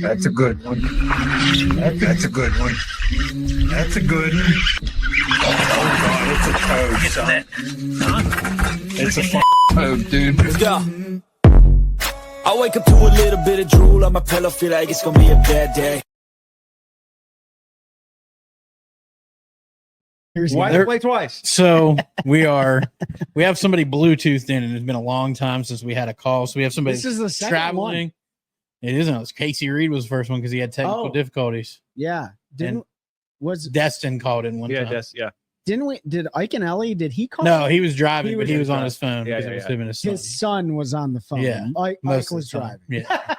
That's a good one. That's a good one. That's a good one. Oh, God, it's a toad, son. It's a toad, dude. Yeah. I wake up to a little bit of drool on my pillow, feel like it's gonna be a bad day. Why did I play twice? So we have somebody Bluetoothed in, and it's been a long time since we had a call. So we have somebody This is the second traveling. one. It isn't. It was Casey Reed was the first one because he had technical difficulties. Yeah. Destin called in one time. Yeah. Did Ike and Ellie, did he call? No, he was driving, but he was on driving. his phone because it was him and his son. His son was on the phone. Yeah, Ike was driving. Yeah,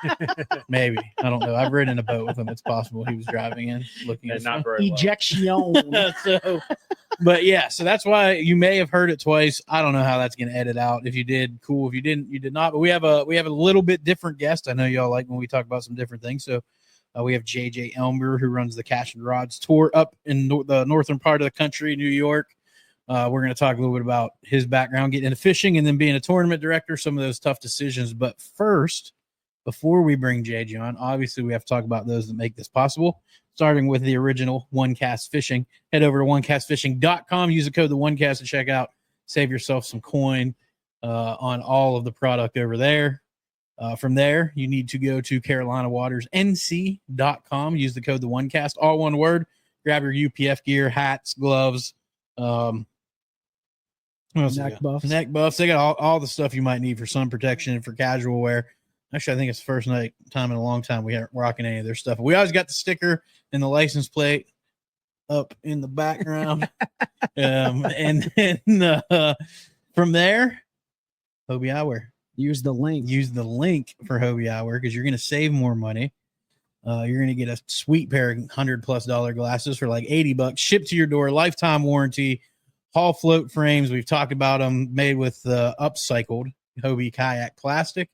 maybe. I don't know. I've ridden in a boat with him. It's possible he was driving in, looking at not very well. Ejection. But yeah, so that's why you may have heard it twice. I don't know how that's going to edit out. If you did, cool. If you didn't, you did not. But we have a little bit different guest. I know y'all like when we talk about some different things. So we have JJ Elmer, who runs the Cashion Rods Tour up in the northern part of the country, New York. We're going to talk a little bit about his background, getting into fishing, and then being a tournament director, some of those tough decisions. But first, before we bring JJ on, obviously we have to talk about those that make this possible, starting with the original OneCast Fishing. Head over to OneCastFishing.com. Use the code TheOneCast to check out. Save yourself some coin on all of the product over there. From there, you need to go to CarolinaWatersNC.com. Use the code TheOneCast, all one word. Grab your UPF gear, hats, gloves, neck buffs. They got all the stuff you might need for sun protection and for casual wear. Actually, I think it's the first time in a long time we aren't rocking any of their stuff. We always got the sticker and the license plate up in the background. And then from there, Hobie Eyewear. Use the link for Hobie Eyewear because you're going to save more money. You're going to get a sweet pair of $100+ glasses for like $80, shipped to your door, lifetime warranty, hull float frames. We've talked about them, made with upcycled Hobie kayak plastic.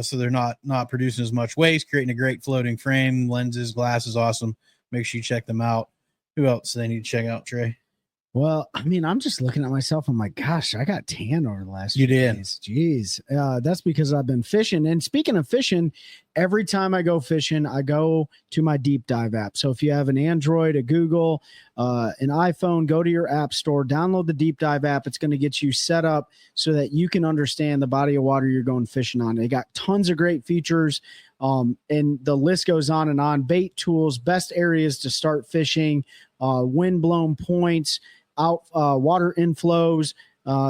So they're not producing as much waste, creating a great floating frame, lenses, glasses, awesome. Make sure you check them out. Who else do they need to check out, Trey? Well, I mean, I'm just looking at myself. I'm like, gosh, I got tan over the last few days. Jeez. That's because I've been fishing. And speaking of fishing, every time I go fishing, I go to my deep dive app. So if you have an Android, a Google, an iPhone, go to your app store, download the deep dive app. It's going to get you set up so that you can understand the body of water you're going fishing on. They got tons of great features. And the list goes on and on. Bait tools, best areas to start fishing, wind blown points, water inflows.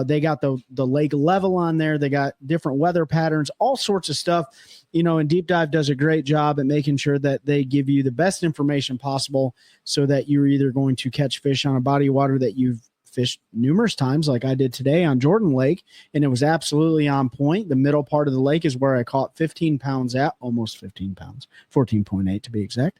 They got the lake level on there. They got different weather patterns, all sorts of stuff. And Deep Dive does a great job at making sure that they give you the best information possible so that you're either going to catch fish on a body of water that you've fished numerous times, like I did today on Jordan Lake, and it was absolutely on point. The middle part of the lake is where I caught 15 pounds at, almost 15 pounds, 14.8 to be exact.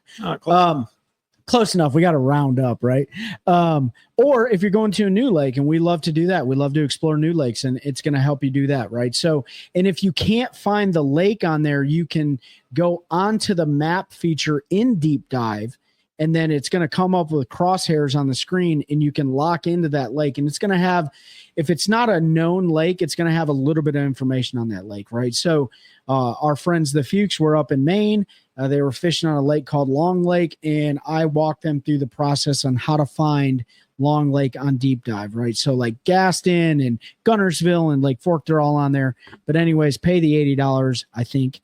Close enough. We got to round up, right? Or if you're going to a new lake, and we love to do that. We love to explore new lakes, and it's going to help you do that, right? So, and if you can't find the lake on there, you can go onto the map feature in Deep Dive, and then it's going to come up with crosshairs on the screen, and you can lock into that lake. And it's going to have, if it's not a known lake, it's going to have a little bit of information on that lake, right? So our friends, the Fuchs, were up in Maine. They were fishing on a lake called Long Lake, and I walked them through the process on how to find Long Lake on Deep Dive, right? So like Gaston and Gunnersville and Lake Fork, they're all on there. But anyways, pay the $80, I think,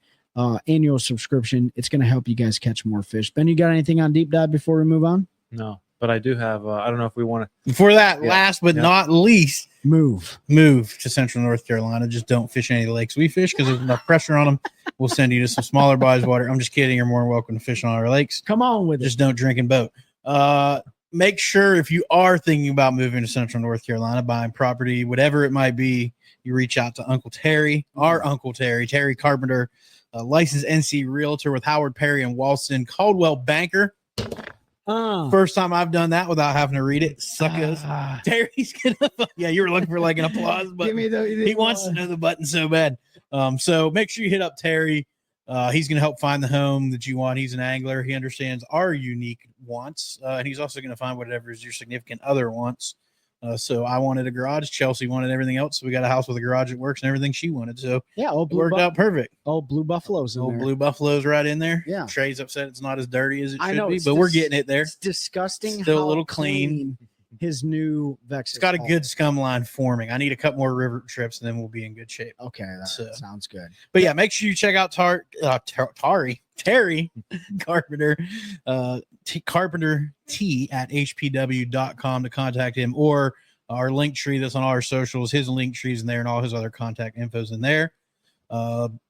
annual subscription. It's going to help you guys catch more fish. Ben, you got anything on Deep Dive before we move on? No, but I do have, I don't know if we want to. Before that, last but not least, move to Central North Carolina. Just don't fish any of the lakes we fish because there's enough pressure on them. We'll send you to some smaller bodies of water. I'm just kidding. You're more than welcome to fish on our lakes. Come on with it. Just don't drink and boat. Make sure if you are thinking about moving to Central North Carolina, buying property, whatever it might be, you reach out to Uncle Terry, Terry Carpenter, licensed NC realtor with Howard Perry and Walston, Caldwell banker. First time I've done that without having to read it. Suckers. Terry's gonna. Yeah, you were looking for like an applause, but he wants to know the button so bad. So make sure you hit up Terry. He's going to help find the home that you want. He's an angler. He understands our unique wants, and he's also going to find whatever your significant other wants. So I wanted a garage. Chelsea wanted everything else. So we got a house with a garage that works and everything she wanted. So Yeah, it worked out perfect. Blue Buffalo's in Old there. Blue Buffalo's right in there. Yeah. Trey's upset it's not as dirty as it I should know, be, it's but we're getting it there. It's disgusting. Still how a little clean. His new Vex. It's got a good scum line forming. I need a couple more river trips and then we'll be in good shape. Okay, that sounds good. But yeah, make sure you check out Terry Carpenter, Carpenter T at hpw.com to contact him, or our link tree that's on all our socials. His link tree's in there and all his other contact info's in there.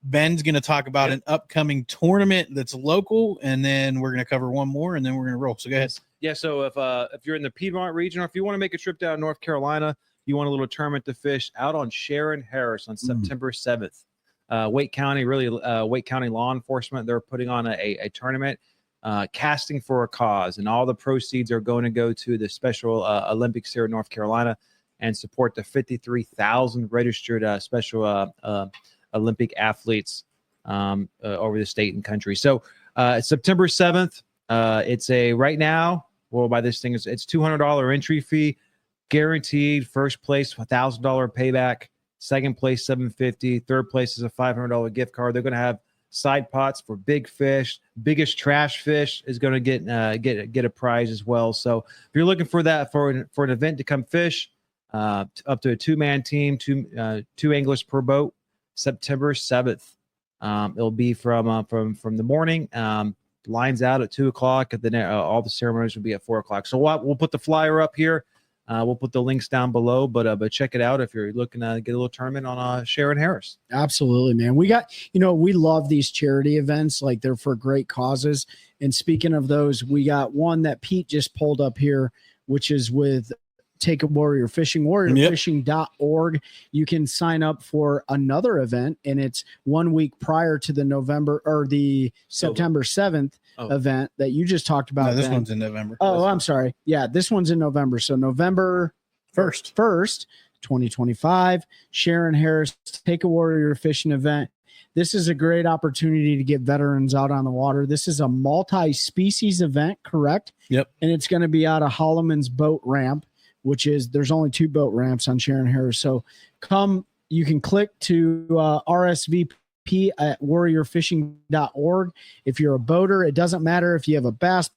Ben's going to talk about an upcoming tournament that's local, and then we're going to cover one more, and then we're going to roll. So go ahead. Yeah, so if you're in the Piedmont region, or if you want to make a trip down North Carolina, you want a little tournament to fish out on Sharon Harris on September 7th. Wake County law enforcement, they're putting on a tournament, casting for a cause, and all the proceeds are going to go to the Special Olympics here in North Carolina and support the 53,000 registered Special Olympic athletes over the state and country. So September 7th, it's right now, well, by this thing, it's $200 entry fee, guaranteed. First place, $1,000 payback. Second place, $750. Third place is a $500 gift card. They're going to have side pots for big fish. Biggest trash fish is going to get a prize as well. So if you're looking for that for an event to come fish, up to a 2-man team, two anglers per boat, September 7th. It'll be from the morning. Lines out at 2:00, and then all the ceremonies will be at 4:00. So we'll put the flyer up here. We'll put the links down below, but check it out if you're looking to get a little tournament on Sharon Harris. Absolutely, man. We got, we love these charity events. Like, they're for great causes. And speaking of those, we got one that Pete just pulled up here, which is with Take a Warrior Fishing, warriorfishing.org. You can sign up for another event, and it's 1 week prior to the September 7th event that you just talked about. No, this one's in November. Oh, I'm sorry. Yeah, this one's in November. So November 1st, 2025, Sharon Harris Take a Warrior Fishing event. This is a great opportunity to get veterans out on the water. This is a multi-species event, correct? Yep. And it's going to be out of Holloman's boat ramp, which is, there's only 2 boat ramps on Sharon Harris. So you can click to RSVP at warriorfishing.org. If you're a boater, it doesn't matter if you have a bass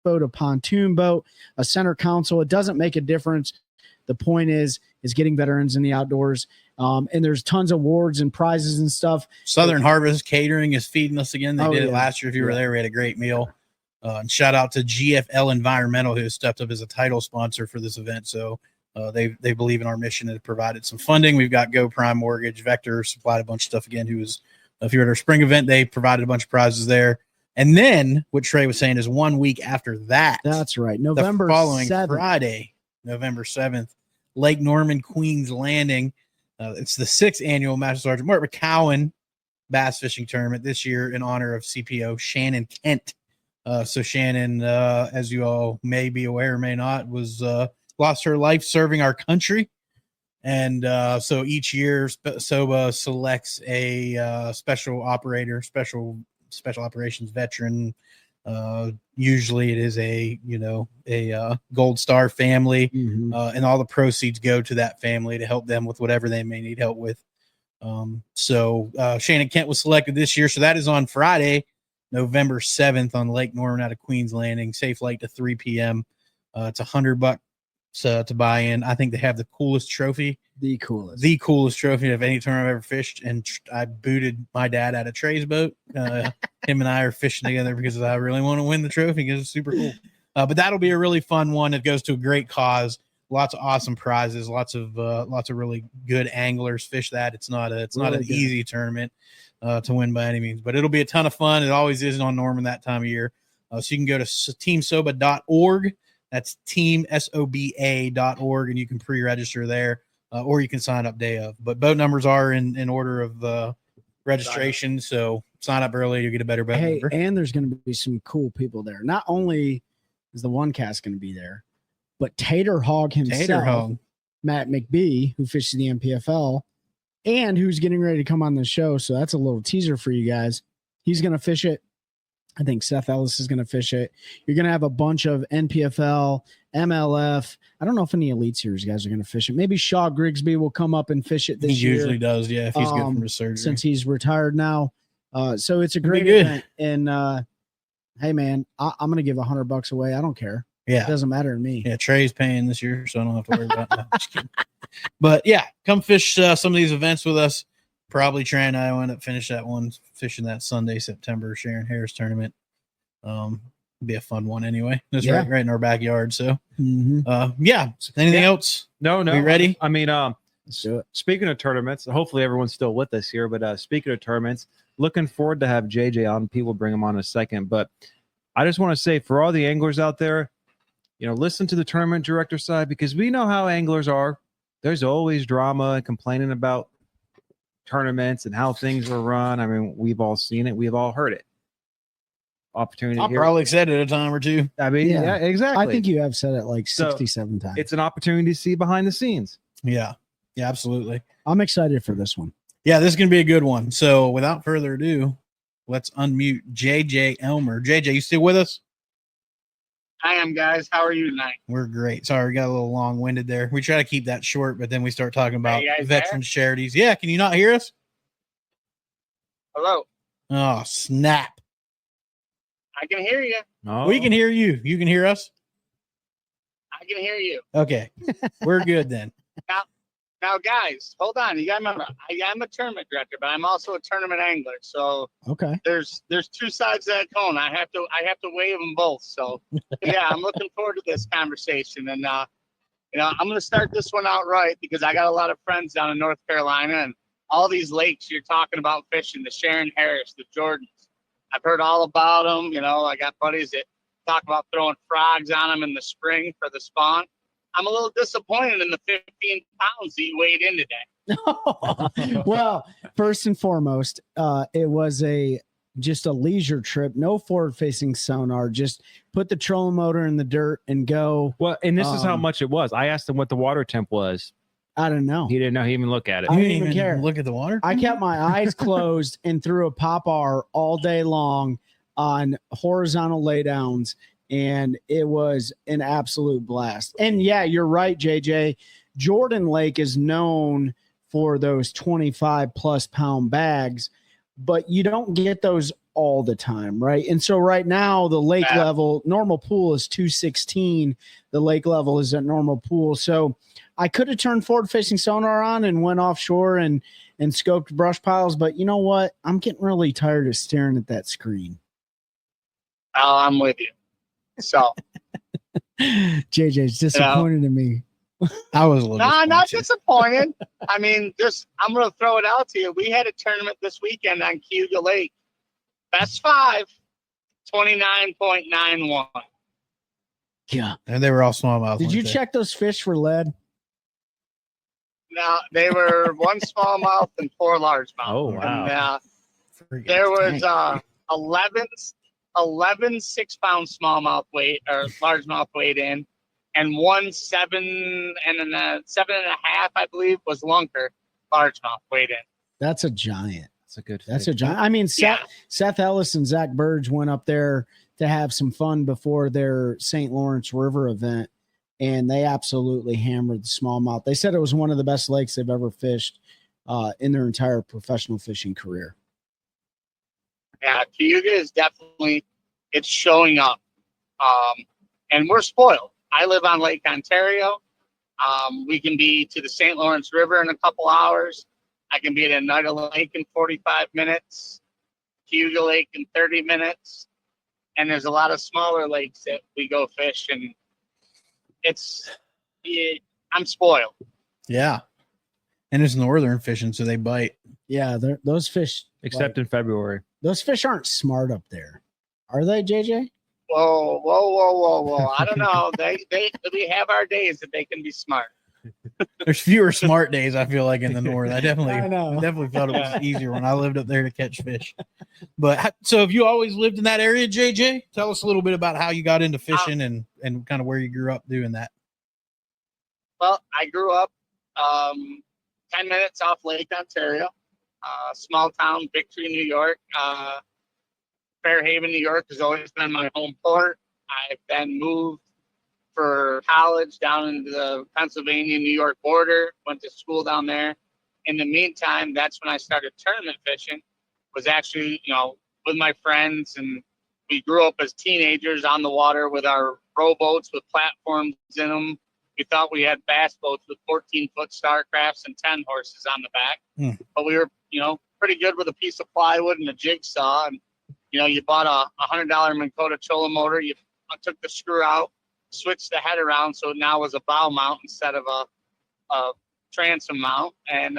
boat, a pontoon boat, a center console, it doesn't make a difference. The point is getting veterans in the outdoors. And there's tons of awards and prizes and stuff. Southern Harvest Catering is feeding us again. They did it last year. If you were there, we had a great meal. And shout out to GFL Environmental, who stepped up as a title sponsor for this event. So they believe in our mission and have provided some funding. We've got Go Prime Mortgage, Vector supplied a bunch of stuff again. If you're at our spring event, they provided a bunch of prizes there. And then what Trey was saying is 1 week after that. That's right. November the following 7th. Friday, November 7th, Lake Norman, Queens Landing. It's the 6th annual Master Sergeant Mark McCowan Bass Fishing Tournament this year in honor of CPO Shannon Kent. So Shannon, as you all may be aware or may not, was lost her life serving our country. And so each year SOBA selects a special operator, special operations veteran. Usually it is a Gold Star family, and all the proceeds go to that family to help them with whatever they may need help with. So Shannon Kent was selected this year. So that is on Friday, November 7th on Lake Norman out of Queens Landing. Safe light to 3 p.m. It's $100 to buy in. I think they have the coolest trophy. The coolest trophy of any tournament I've ever fished. And I booted my dad out of Trey's boat. Him and I are fishing together because I really want to win the trophy because it's super cool. But that'll be a really fun one. It goes to a great cause. Lots of awesome prizes. Lots of really good anglers fish that. It's not an easy tournament to win by any means, but it'll be a ton of fun. It always is on Norman that time of year. So you can go to teamsoba.org. That's teamsoba.org, and you can pre-register there, or you can sign up day of. But boat numbers are in order of registration, so sign up early. You get a better boat number. And there's going to be some cool people there. Not only is the OneCast going to be there, but Tater Hog himself, Matt McBee, who fishes the MPFL, and who's getting ready to come on the show. So that's a little teaser for you guys. He's going to fish it. I think Seth Ellis is going to fish it. You're going to have a bunch of NPFL MLF. I don't know if any Elite Series guys are going to fish it. Maybe Shaw Grigsby will come up and fish it this year. He usually does, yeah, if he's good from his surgery. Since he's retired now. So it's a great event. And hey, man, I'm going to give $100 away. I don't care. Yeah. It doesn't matter to me. Yeah, Trey's paying this year, so I don't have to worry about that. Just kidding. But yeah, come fish some of these events with us. Probably Trey and I will end up fishing that Sunday, September Sharon Harris tournament. Be a fun one anyway. It's right in our backyard. So yeah. Anything else? No. We ready? I mean, Let's do it. speaking of tournaments, hopefully everyone's still with us here. But speaking of tournaments, looking forward to have JJ on. People bring him on in a second. But I just want to say for all the anglers out there, listen to the tournament director side, because we know how anglers are. There's always drama and complaining about tournaments and how things are run. I mean, we've all seen it. We've all heard it. Opportunity. I probably said it a time or two. I mean, yeah, exactly. I think you have said it like 67 times. It's an opportunity to see behind the scenes. Yeah, absolutely. I'm excited for this one. Yeah, this is going to be a good one. So without further ado, let's unmute JJ Elmer. JJ, you still with us? I am, guys. How are you tonight? We're great. Sorry, we got a little long-winded there. We try to keep that short, but then we start talking about veterans charities. Yeah, can you not hear us? Hello. Oh, snap. I can hear you. Oh. We can hear you. You can hear us? I can hear you. Okay. We're good then. Now, guys, hold on. You got to remember, I'm a tournament director, but I'm also a tournament angler. So Okay. there's two sides of that coin. I have to weigh them both. So yeah, I'm looking forward to this conversation. And I'm going to start this one out right, because I got a lot of friends down in North Carolina, and all these lakes you're talking about fishing, the Sharon Harris, the Jordans. I've heard all about them. I got buddies that talk about throwing frogs on them in the spring for the spawn. I'm a little disappointed in the 15 pounds that you weighed in today. Well, first and foremost, it was just a leisure trip, no forward-facing sonar, just put the trolling motor in the dirt and go. Well, and this is how much it was. I asked him what the water temp was. I don't know. He didn't know. He didn't even look at it. I didn't even care. Look at the water. I kept my eyes closed and threw a pop-R all day long on horizontal laydowns, and it was an absolute blast. And yeah, you're right, JJ. Jordan Lake is known for those 25 plus pound bags, but you don't get those all the time, right? And so right now the lake level, normal pool is 216. The lake level is at normal pool. So I could have turned forward facing sonar on and went offshore and scoped brush piles, but you know what? I'm getting really tired of staring at that screen. Oh, I'm with you. So JJ's disappointed in me. I was a little not disappointed. I mean, I'm going to throw it out to you. We had a tournament this weekend on Cayuga Lake. Best 5, 29.91. Yeah. And they were all smallmouth. Did you check those fish for lead? Now, they were 1 smallmouth and 4 largemouth. Oh, wow. And, there was 11 6-pound smallmouth weight or largemouth weight in, and 1 7.5, I believe, was lunker largemouth weight in. That's a giant. That's a giant. I mean, Seth Ellis and Zach Burge went up there to have some fun before their St. Lawrence River event, and they absolutely hammered the smallmouth. They said it was one of the best lakes they've ever fished in their entire professional fishing career. Yeah, Cayuga is definitely, it's showing up. And we're spoiled. I live on Lake Ontario. We can be to the St. Lawrence River in a couple hours. I can be at Oneida Lake in 45 minutes, Cayuga Lake in 30 minutes. And there's a lot of smaller lakes that we go fish, and I'm spoiled. Yeah. And it's northern fishing, so they bite. Yeah, those fish. Except in February. Those fish aren't smart up there. Are they, JJ? Whoa. I don't know. We have our days that they can be smart. There's fewer smart days, I feel like, in the north. I definitely felt it was easier when I lived up there to catch fish. But so have you always lived in that area, JJ? Tell us a little bit about how you got into fishing and kind of where you grew up doing that. Well, I grew up 10 minutes off Lake Ontario, small town, Victory, New York. Fairhaven, New York has always been my home port. I've been moved for college down into the Pennsylvania-New York border, went to school down there. In the meantime, that's when I started tournament fishing, was actually, with my friends, and we grew up as teenagers on the water with our rowboats with platforms in them. We thought we had bass boats with 14-foot Starcrafts and 10 horses on the back. But we were, pretty good with a piece of plywood and a jigsaw. And, you bought a $100 Minn Kota Chola motor. You took the screw out, switched the head around so it now was a bow mount instead of a transom mount. And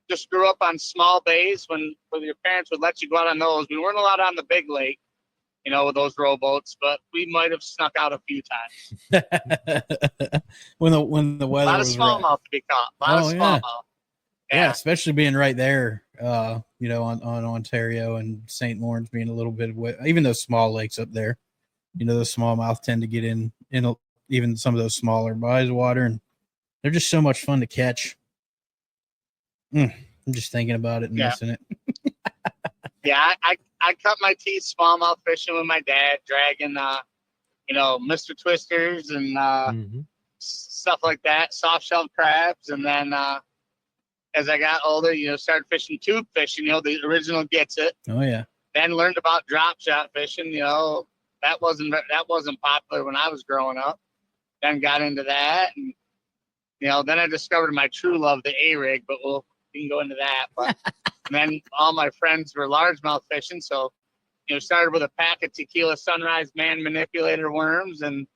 just grew up on small bays when your parents would let you go out on those. We weren't allowed on the big lake, with those rowboats, but we might have snuck out a few times. when the weather a lot of was smallmouth to be caught. A lot of smallmouth. Yeah, especially being right there, on Ontario and St. Lawrence being a little bit of even those small lakes up there, those smallmouth tend to get in even some of those smaller bodies of water, and they're just so much fun to catch. I'm just thinking about it and missing it. Yeah, I cut my teeth smallmouth fishing with my dad, dragging, Mr. Twisters and stuff like that, soft shell crabs. And then as I got older, started fishing tube fishing, the original gets it. Oh, yeah. Then learned about drop shot fishing, that wasn't popular when I was growing up. Then got into that. And, then I discovered my true love, the A-rig, but we can go into that. But and then all my friends were largemouth fishing. So, started with a pack of Tequila Sunrise man manipulator worms, and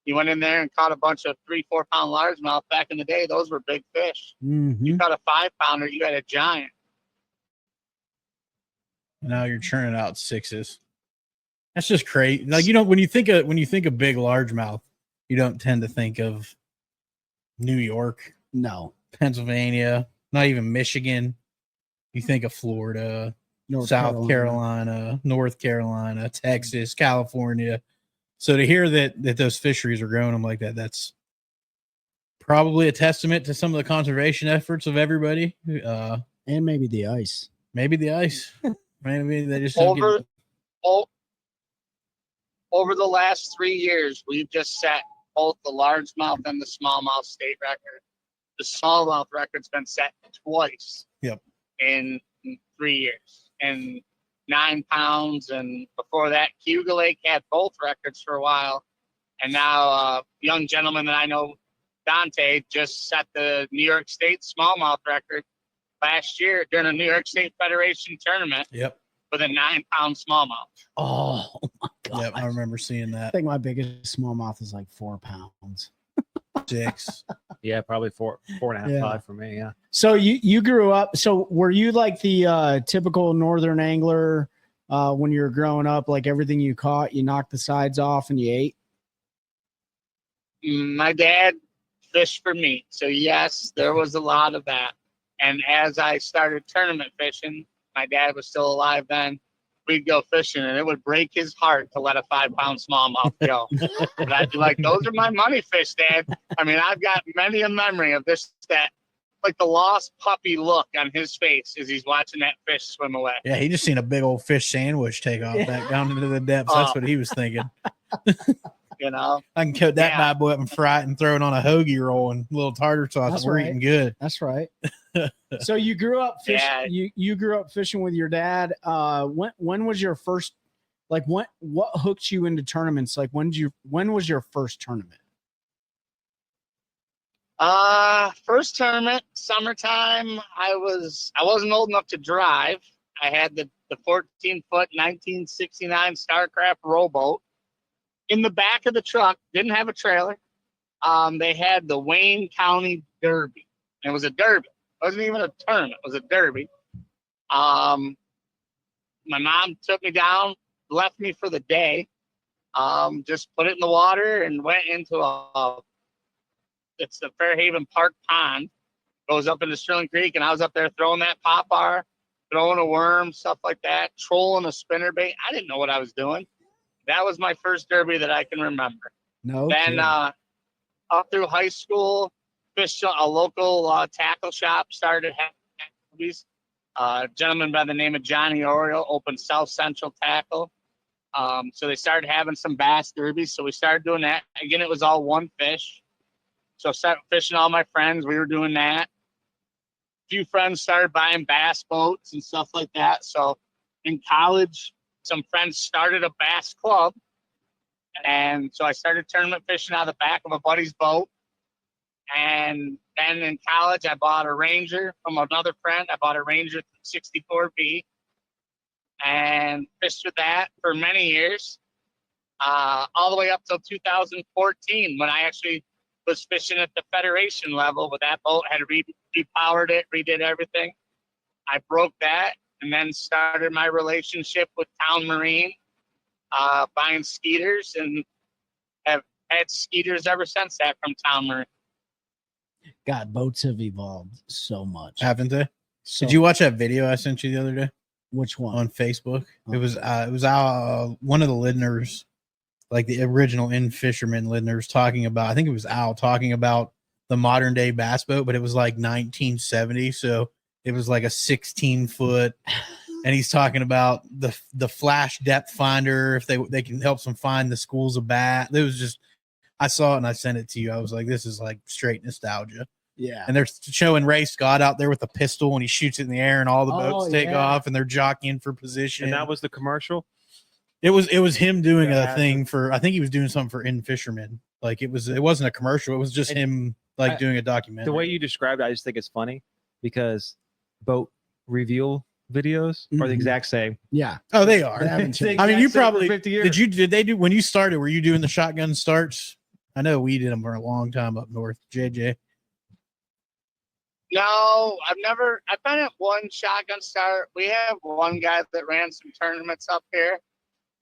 you went in there and caught a bunch of 3-4 pound largemouth. Back in the day, those were big fish. You caught a 5-pounder, you had a giant. Now you're churning out 6s. That's just crazy. Like, when you think of big largemouth, you don't tend to think of New York, No. Pennsylvania, not even Michigan. You think of Florida, South Carolina, North Carolina, Texas, California. So to hear that those fisheries are growing them like that, that's probably a testament to some of the conservation efforts of everybody. And maybe the ice. Maybe they just over the last 3 years, we've just set both the largemouth and the smallmouth state record. The smallmouth record's been set twice. Yep. In 3 years, and 9 pounds. And before that, Cayuga Lake had both records for a while. And now a young gentleman that I know, Dante, just set the New York State smallmouth record last year during a New York State Federation tournament. Yep. With a 9-pound smallmouth. Oh my God. Yep, I remember seeing I that. think my biggest smallmouth is like 4 pounds. 6. Yeah, probably 4.5, 5 for me. Yeah. So you grew up. So were you like the typical northern angler when you were growing up? Like everything you caught, you knocked the sides off and you ate? My dad fished for meat. So yes, there was a lot of that. And as I started tournament fishing, my dad was still alive then, we'd go fishing, and it would break his heart to let a 5-pound smallmouth go. But I'd be like, those are my money fish, Dad. I mean, I've got many a memory of that, like the lost puppy look on his face as he's watching that fish swim away. Yeah, he just seen a big old fish sandwich take off back down into the depths. That's what he was thinking. I can coat that bad boy up and fry it and throw it on a hoagie roll and a little tartar sauce. That's We're right. eating good. That's right. So you grew up fishing. Yeah. You grew up fishing with your dad. When was your first? Like what hooked you into tournaments? Like when was your first tournament? First tournament, summertime. I wasn't old enough to drive. I had the 14-foot 1969 Starcraft rowboat in the back of the truck. Didn't have a trailer. They had the Wayne County Derby. It was a derby. It wasn't even a tournament. It was a derby. My mom took me down, left me for the day. Just put it in the water and went into it's the Fairhaven Park Pond. Goes up into Sterling Creek, and I was up there throwing that popper, throwing a worm, stuff like that, trolling a spinnerbait. I didn't know what I was doing. That was my first derby that I can remember. No. Then up through high school, fished a local tackle shop, started having a gentleman by the name of Johnny Oriole opened South Central Tackle. So they started having some bass derbies. So we started doing that. Again, it was all one fish. So I started fishing all my friends. We were doing that. A few friends started buying bass boats and stuff like that. So in college, some friends started a bass club. And so I started tournament fishing out of the back of a buddy's boat. And then in college, I bought a Ranger from another friend. I bought a Ranger 64B and fished with that for many years, all the way up till 2014 when I actually was fishing at the Federation level with that boat. Had repowered it, redid everything. I broke that and then started my relationship with Town Marine, buying skeeters, and have had skeeters ever since that from Town Marine. God, boats have evolved so much. Haven't they? So, Did you watch that video I sent you the other day which one? on Facebook? Oh. It was one of the Lindners, like the original in fisherman Lindners, talking about. I think it was Al talking about the modern day bass boat, but it was like 1970, so it was like a 16-foot. And he's talking about the flash depth finder, if they can help them find the schools of bass. It was just, I saw it and I sent it to you. I was like, this is like straight nostalgia. Yeah. And they're showing Ray Scott out there with a pistol and he shoots it in the air and all the boats take off and they're jockeying for position. And that was the commercial? It was him doing a thing for, I think he was doing something for In Fisherman. Like it wasn't a commercial. It was just him doing a documentary. The way you described it, I just think it's funny because boat reveal videos are the exact same. Yeah. Oh, they are. They haven't changed. I mean, you probably 50 years. did they do when you started? Were you doing the shotgun starts? I know we did them for a long time up north. JJ. No, I've been at one shotgun start. We have one guy that ran some tournaments up here,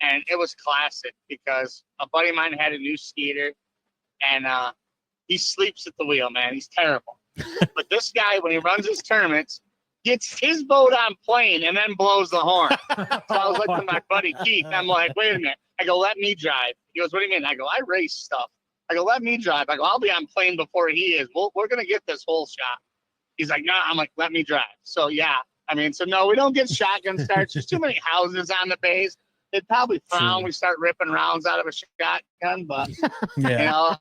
and it was classic because a buddy of mine had a new skeeter, and he sleeps at the wheel, man. He's terrible. But this guy, when he runs his tournaments, gets his boat on plane and then blows the horn. So I was like to my buddy Keith, I'm like, wait a minute. I go, let me drive. He goes, what do you mean? I go, I race stuff. I go, let me drive. I go, I'll be on plane before he is. We're going to get this whole shot. He's like, no, I'm like, let me drive. So, yeah. I mean, so no, we don't get shotgun starts. There's too many houses on the bays. They'd probably frown. We start ripping rounds out of a shotgun, but, you know,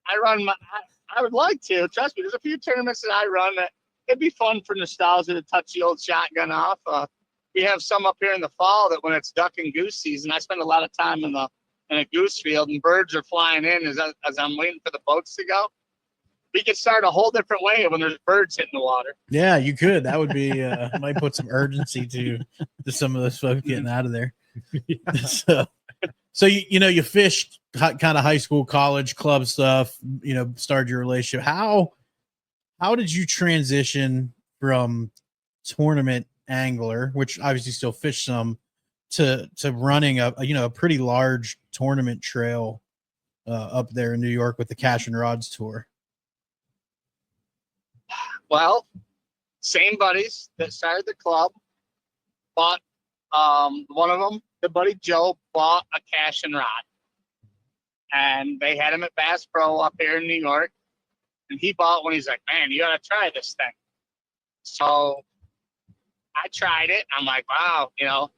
I would like to. Trust me, there's a few tournaments that I run that it'd be fun for nostalgia to touch the old shotgun off. We have some up here in the fall that when it's duck and goose season, I spend a lot of time in a goose field and birds are flying in as I'm waiting for the boats to go. We could start a whole different way when there's birds hitting the water. Yeah, you could. That would be might put some urgency to some of those folks getting out of there. So you fished kind of high school, college, club stuff. Started your relationship. How did you transition from tournament angler, which obviously still fish some, to running a pretty large tournament trail up there in New York with the Cashion Rods Tour? Well, same buddies that started the club bought one of them, the buddy Joe, bought a Cashion rod. And they had him at Bass Pro up here in New York. And he bought one. He's like, man, you got to try this thing. So I tried it. I'm like, wow, I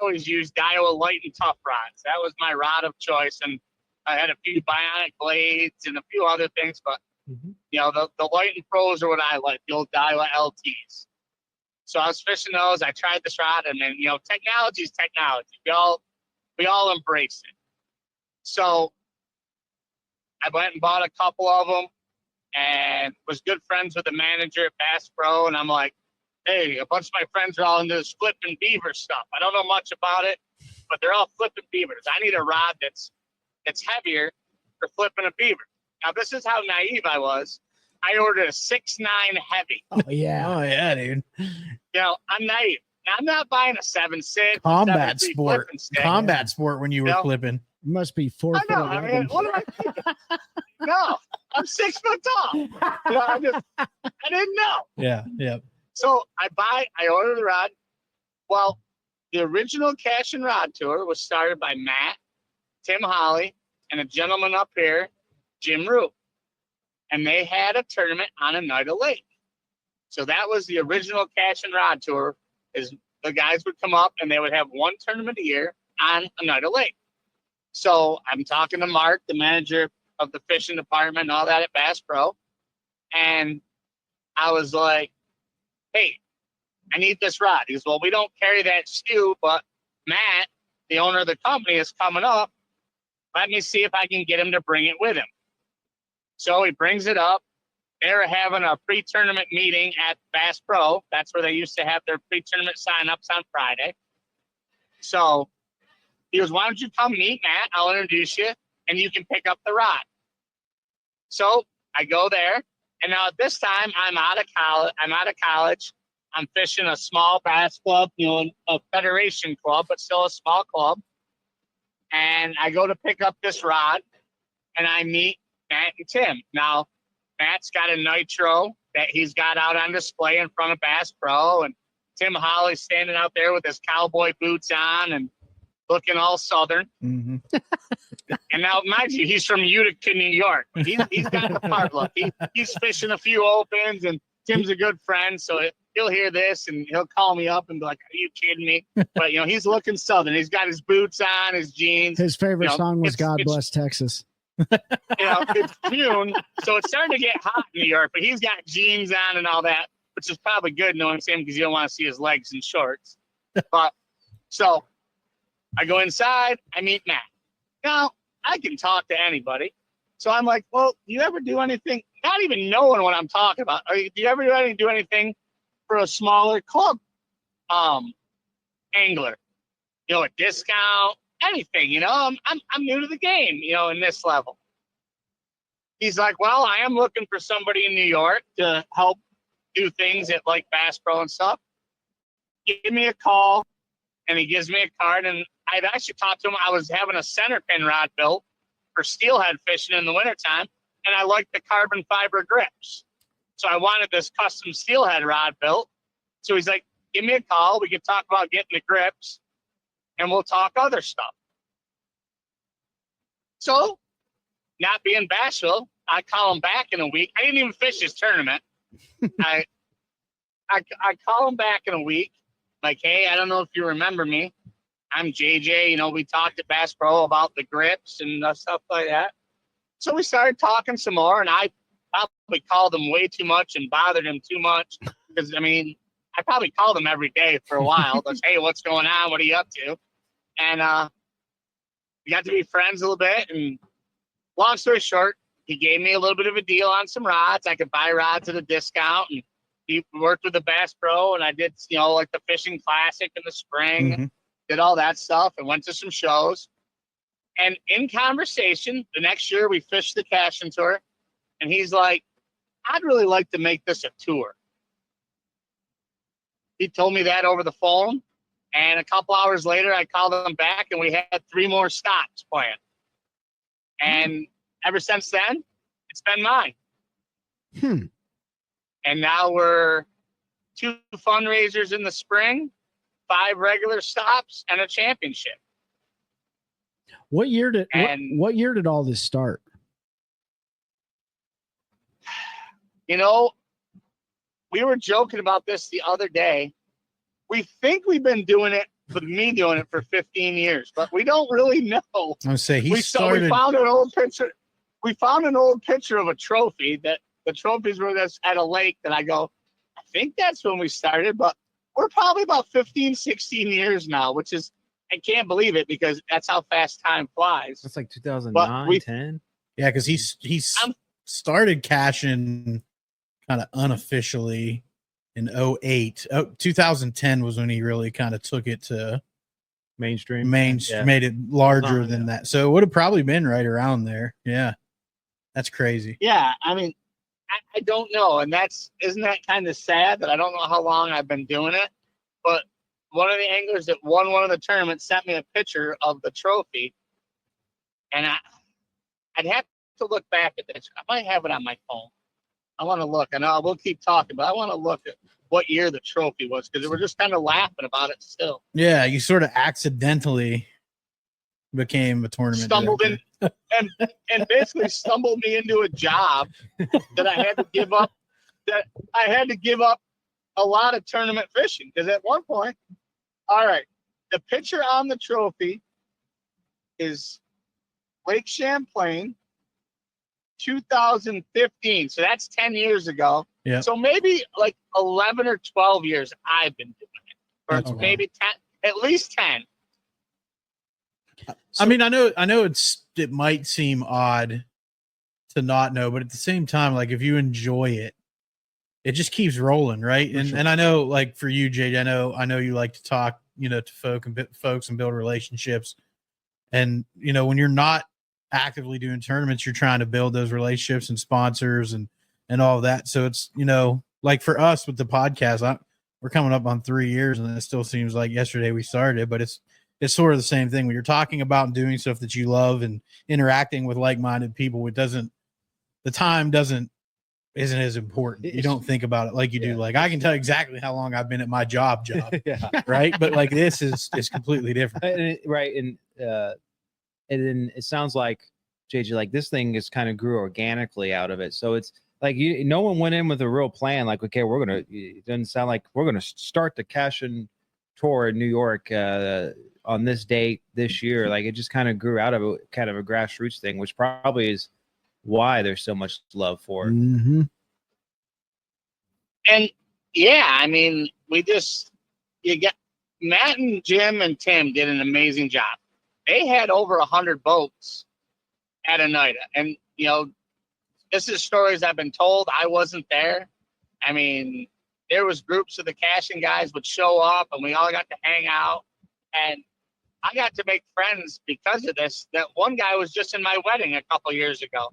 always used Daiwa light and tough rods. That was my rod of choice. And I had a few bionic blades and a few other things, but the light and pros are what I like, the old Daiwa LTs. So I was fishing those. I tried this rod, and then, technology is technology. We all embrace it. So I went and bought a couple of them and was good friends with the manager at Bass Pro. And I'm like, hey, a bunch of my friends are all into this flipping beaver stuff. I don't know much about it, but they're all flipping beavers. I need a rod that's heavier for flipping a beaver. Now, this is how naive I was. I ordered a 6'9" heavy. Oh, yeah, dude. I'm naive. Now, I'm not buying a 7'6". Combat sport when you were flipping. You must be 4 foot. I know. I mean, what am I thinking? No, I'm 6 foot tall. I didn't know. Yeah. So I ordered the rod. Well, the original Cashion Rod Tour was started by Matt, Tim Holly, and a gentleman up here, Jim Root. And they had a tournament on a night of lake. So that was the original Cashion Rod Tour. Is the guys would come up and they would have one tournament a year. on another lake. So I'm talking to Mark, the manager of the fishing department and all that at Bass Pro. And I was like, hey, I need this rod. He goes, well, we don't carry that SKU, but Matt, the owner of the company, is coming up. Let me see if I can get him to bring it with him. So he brings it up. They're having a pre-tournament meeting at Bass Pro. That's where they used to have their pre-tournament sign-ups on Friday. So he goes, why don't you come meet Matt? I'll introduce you, and you can pick up the rod. So I go there, and now at this time, I'm out of college. I'm fishing a small bass club, a federation club, but still a small club. And I go to pick up this rod, and I meet Matt and Tim. Now, Matt's got a nitro that he's got out on display in front of Bass Pro, and Tim Holly's standing out there with his cowboy boots on and looking all southern. Mm-hmm. And now, mind you, he's from Utica, New York. He's got the part look. He's fishing a few opens, and Tim's a good friend, so he'll hear this and he'll call me up and be like, are you kidding me? But, he's looking southern. He's got his boots on, his jeans. His favorite song was God Bless Texas. It's June, so it's starting to get hot in New York, but he's got jeans on and all that, which is probably good knowing him because you don't want to see his legs in shorts. But so I go inside, I meet Matt. Now, I can talk to anybody. So I'm like, well, do you ever do anything, not even knowing what I'm talking about, do you ever do anything for a smaller club angler? A discount, anything, I'm new to the game, in this level. He's like, well, I am looking for somebody in New York to help do things at like Bass Pro and stuff. Give me a call. And he gives me a card, and I'd actually talked to him. I was having a center pin rod built for steelhead fishing in the wintertime, and I liked the carbon fiber grips. So I wanted this custom steelhead rod built. So he's like, give me a call. We can talk about getting the grips, and we'll talk other stuff. So, not being bashful, I call him back in a week. I didn't even fish his tournament. I call him back in a week. Like, hey, I don't know if you remember me. I'm JJ. We talked at Bass Pro about the grips and stuff like that. So we started talking some more, and I probably called him way too much and bothered him too much because, I probably called him every day for a while. Like, hey, what's going on? What are you up to? And we got to be friends a little bit. And long story short, he gave me a little bit of a deal on some rods. I could buy rods at a discount, and he worked with the Bass Pro, and I did, like the Fishing Classic in the spring, did all that stuff, and went to some shows. And in conversation, the next year we fished the Cashion Tour, and he's like, I'd really like to make this a tour. He told me that over the phone, and a couple hours later, I called him back, and we had 3 more stops planned. And ever since then, it's been mine. And now we're 2 fundraisers in the spring, 5 regular stops, and a championship. What year did all this start? We were joking about this the other day. We think we've been doing it, with me doing it for 15 years, but we don't really know. I would say We found an old picture. We found an old picture of a trophy that the trophies were at a lake that I go, I think that's when we started, but we're probably about 15, 16 years now, which is, I can't believe it because that's how fast time flies. That's like 2009, 10. Yeah, because he started Cashion kind of unofficially in 2008. 2010 was when he really kind of took it to Mainstream. Made it larger than that. So it would have probably been right around there. Yeah. That's crazy. Yeah. I don't know. And isn't that kind of sad that I don't know how long I've been doing it, but one of the anglers that won one of the tournaments sent me a picture of the trophy, and I'd have to look back at this. I might have it on my phone. I want to look. I know we'll keep talking, but I want to look at what year the trophy was because we're just kind of laughing about it still. Yeah, you sort of accidentally became a tournament stumbled director. in and basically stumbled me into a job that I had to give up. That I had to give up a lot of tournament fishing because at one point, all right, the picture on the trophy is Lake Champlain, 2015. So that's 10 years ago. Yeah. So maybe like 11 or 12 years I've been doing it. Or That's maybe 10, at least 10. I mean, I know it might seem odd to not know, but at the same time, like if you enjoy it, it just keeps rolling, right? And I know, like for you, Jade, I know you like to talk, to folks and build relationships. And when you're not actively doing tournaments, you're trying to build those relationships and sponsors and all of that. So it's like for us with the podcast, we're coming up on 3 years, and it still seems like yesterday we started, but it's sort of the same thing when you're talking about and doing stuff that you love and interacting with like-minded people. The time isn't as important. You don't think about it like you do. Like I can tell exactly how long I've been at my job, Yeah. right? But like this is completely different. Right. And then it sounds like, JJ, like this thing just kind of grew organically out of it. So it's like no one went in with a real plan. Like, okay, it doesn't sound like we're going to start the Cashion Tour in New York on this date this year. Like it just kind of grew out of it, kind of a grassroots thing, which probably is why there's so much love for it. Mm-hmm. And yeah, I mean, you get Matt and Jim and Tim did an amazing job. They had over 100 boats at Oneida. And, this is stories I've been told. I wasn't there. I mean, there was groups of the Cashion guys would show up and we all got to hang out. And I got to make friends because of this. That one guy was just in my wedding a couple years ago.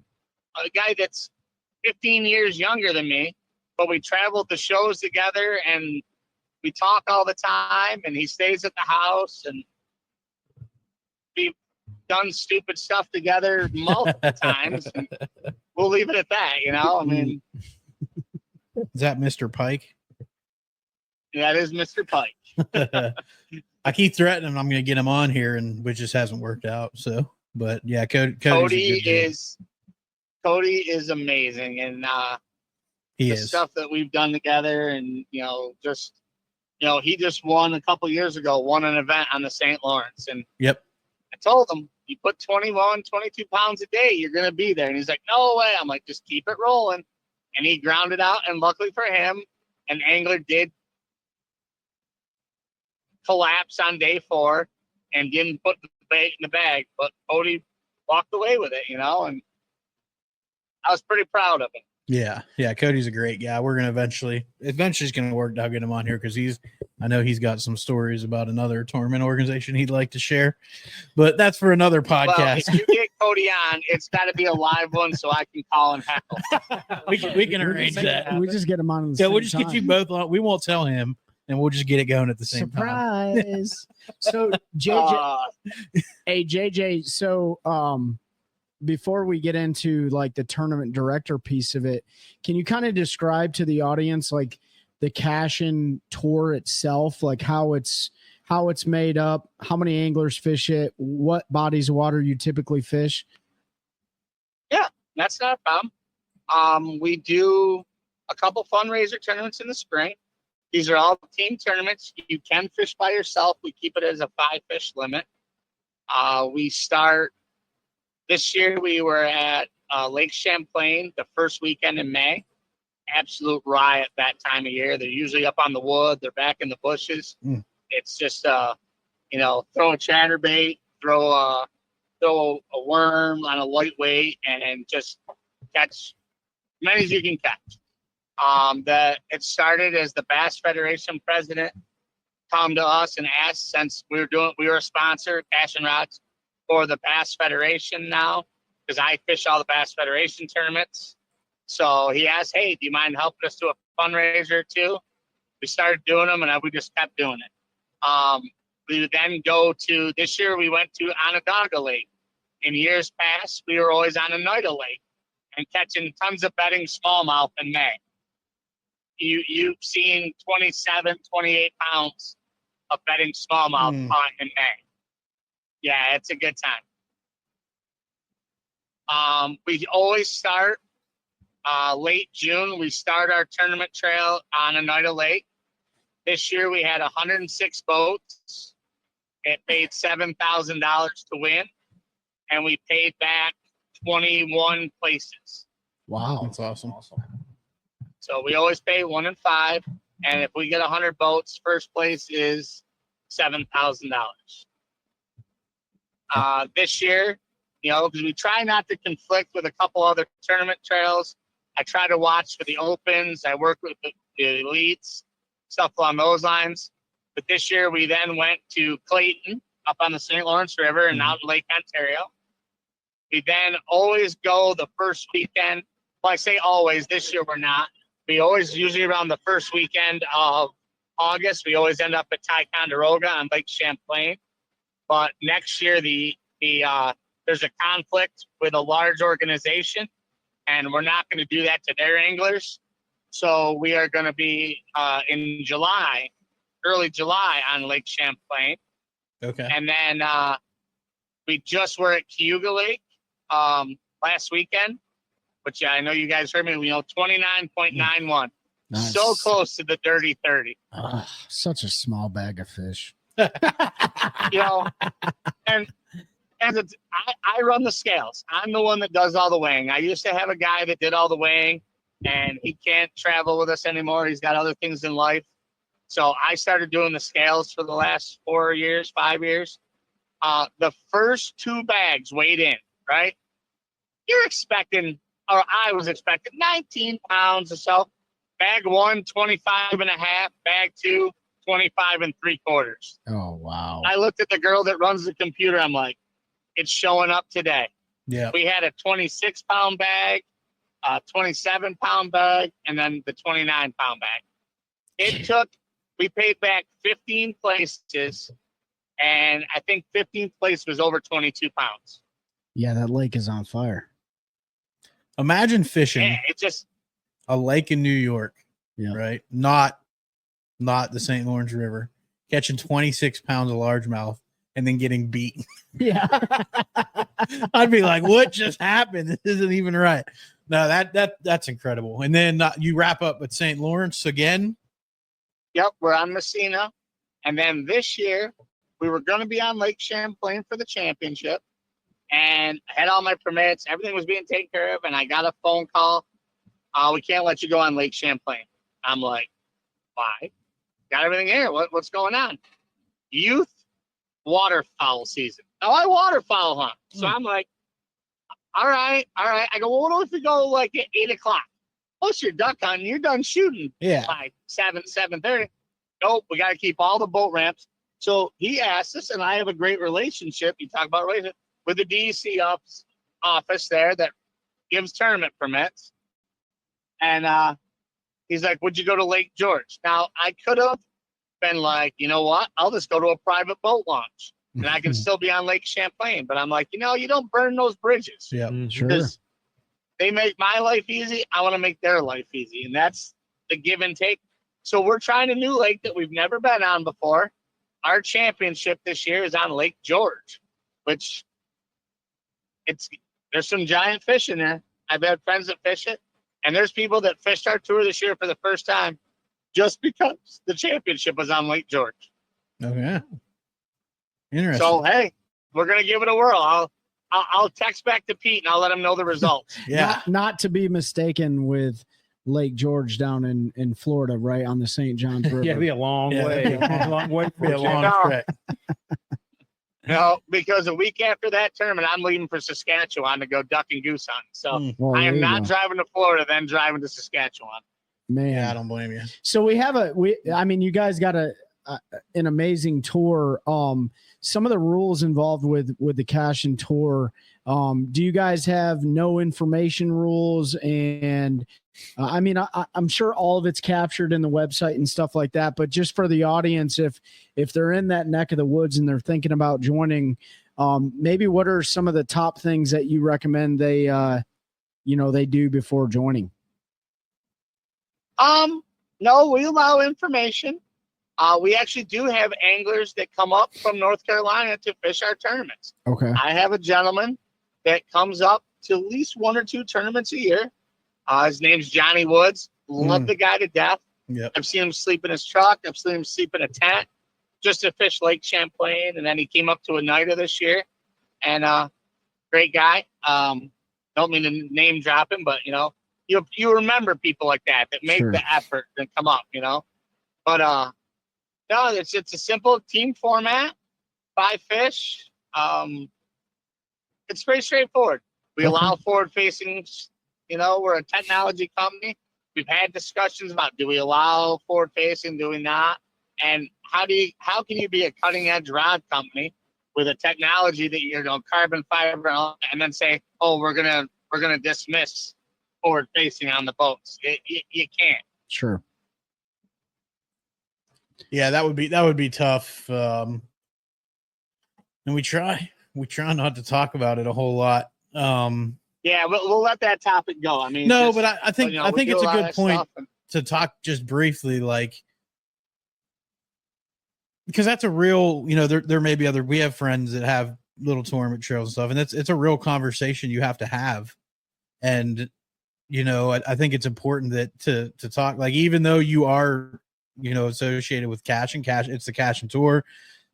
A guy that's 15 years younger than me, but we traveled the shows together and we talk all the time, and he stays at the house, and we've done stupid stuff together multiple times. And we'll leave it at that, I mean, is that Mr. Pike? That is Mr. Pike. I keep threatening I'm going to get him on here, and which just hasn't worked out. So, but yeah, Cody is amazing, and the stuff that we've done together, and he just won a couple years ago, won an event on the St. Lawrence, and yep, I told him, you put 21, 22 pounds a day, you're gonna be there, and he's like, no way. I'm like, just keep it rolling, and he grounded out, and luckily for him, an angler did collapse on day 4 and didn't put the bait in the bag, but Cody walked away with it, and I was pretty proud of him. Yeah, Cody's a great guy. We're gonna eventually it's gonna work to get him on here because I know he's got some stories about another tournament organization he'd like to share, but that's for another podcast. Well, if you get Cody on, it's got to be a live one so I can call and heckle. we can arrange that. We just get him on. We'll just get you both on. We won't tell him, and we'll just get it going at the same time. Surprise! So JJ, hey JJ, so before we get into like the tournament director piece of it, can you kind of describe to the audience like the Cashion Tour itself, like how it's made up, how many anglers fish it, what bodies of water you typically fish? Yeah, that's not a problem. We do a couple fundraiser tournaments in the spring. These are all team tournaments. You can fish by yourself. We keep it as a 5-fish limit. We start this year. We were at Lake Champlain the first weekend in May. Absolute riot that time of year. They're usually up on the wood. They're back in the bushes. It's just, throw a chatterbait, throw a worm on a lightweight, and just catch as many as you can catch. It started as the Bass Federation president come to us and asked, since we were a sponsor, Cashion Rods, for the Bass Federation now, because I fish all the Bass Federation tournaments. So he asked, hey, do you mind helping us do a fundraiser or two? We started doing them, and we just kept doing it. We would then go to, this year we went to Onondaga Lake. In years past, we were always on Oneida Lake and catching tons of bedding smallmouth in May. You've seen 27, 28 pounds of bedding smallmouth caught in May. Yeah, it's a good time. We always start late June. We start our tournament trail on Oneida Lake. This year we had 106 boats. It paid $7,000 to win. and we paid back 21 places. Wow. That's awesome. So we always pay 1 in 5, and if we get 100 boats, first place is $7,000. This year, because we try not to conflict with a couple other tournament trails. I try to watch for the opens. I work with the elites, stuff along those lines. But this year we then went to Clayton up on the St. Lawrence River and out in Lake Ontario. We then always go the first weekend. Well, I say always. This year we're not. We always, usually around the first weekend of August, we always end up at Ticonderoga on Lake Champlain. But next year, there's a conflict with a large organization, and we're not going to do that to their anglers. So we are going to be in July, early July on Lake Champlain. Okay. And then we just were at Cayuga Lake last weekend, which I know you guys heard me, 29.91. Nice. So close to the dirty 30. Such a small bag of fish. And I run the scales. I'm the one that does all the weighing. I used to have a guy that did all the weighing, and he can't travel with us anymore. He's got other things in life. So I started doing the scales for the last 5 years. The first 2 bags weighed in, right? You're expecting, or I was expecting 19 pounds or so. Bag 1, 25 and a half. Bag 2, 25 3/4. Oh, wow. I looked at the girl that runs the computer. I'm like, it's showing up today. Yeah. We had a 26-pound bag, a 27-pound bag, and then the 29-pound bag. We paid back 15 places, and I think 15th place was over 22 pounds. Yeah, that lake is on fire. Imagine fishing Yeah, it just, a lake in New York, Yeah. right? Not the St. Lawrence River, catching 26 pounds of largemouth and then getting beaten. Yeah. I'd be like, what just happened? This isn't even right. No, that's incredible. And then you wrap up with St. Lawrence again. yep, we're on Messina. And then this year, we were going to be on Lake Champlain for the championship. And I had all my permits. Everything was being taken care of. And I got a phone call. We can't let you go on Lake Champlain. I'm like, why? Got everything here. What's going on? Youth waterfowl season. Now I waterfowl hunt. So I'm like, all right. I go, well, what if we go like at 8 o'clock? Plus you're duck hunting. You're done shooting by 7:30. Nope, we got to keep all the boat ramps. So he asked us, and I have a great relationship. You talk about relationship with the DEC office there that gives tournament permits. And he's like, would you go to Lake George? Now, I could have been like, you know what? I'll just go to a private boat launch, and I can still be on Lake Champlain. But I'm like, you don't burn those bridges. Yeah, Sure. Because they make my life easy. I want to make their life easy. And that's the give and take. So we're trying a new lake that we've never been on before. Our championship this year is on Lake George, which there's some giant fish in there. I've had friends that fish it. And there's people that fished our tour this year for the first time just because the championship was on Lake George. Okay. Interesting. So, hey, we're going to give it a whirl. I'll text back to Pete, and I'll let him know the results. Yeah. Not to be mistaken with Lake George down in Florida, right on the St. Johns River. Yeah, it'd be a long way. A long way for Be a you. long No. trek. No, because a week after that tournament, I'm leaving for Saskatchewan to go duck and goose hunt. So Well, I there am you not go. driving to Florida, then driving to Saskatchewan. Man. Yeah, I don't blame you. So we have you guys got an amazing tour. Some of the rules involved with the Cashion Tour. Do you guys have no information rules? And I'm sure all of it's captured in the website and stuff like that. But just for the audience, if they're in that neck of the woods and they're thinking about joining, maybe what are some of the top things that you recommend they do before joining? No, we allow information. We actually do have anglers that come up from North Carolina to fish our tournaments. Okay. I have a gentleman that comes up to at least 1 or 2 tournaments a year. His name's Johnny Woods. Love the guy to death. Yep. I've seen him sleep in his truck. I've seen him sleep in a tent just to fish Lake Champlain. And then he came up to Oneida this year. And great guy. Don't mean to name drop him, but you remember people like that make Sure. the effort and come up, But no, it's a simple team format, 5 fish. It's pretty straightforward. We allow forward facing. We're a technology company. We've had discussions about, do we allow forward facing, do we not? And how can you be a cutting edge rod company with a technology that carbon fiber and then say, oh, we're gonna dismiss forward facing on the boats? You can't. Sure. Yeah, that would be tough. And we try not to talk about it a whole lot. Yeah, we'll let that topic go. I mean, no, but I think it's a good point and, to talk just briefly, like, because that's a real, there may be we have friends that have little tournament trails and stuff, and it's a real conversation you have to have. And, I think it's important that to talk, like, even though you are, associated with Cashion, it's the Cashion Tour,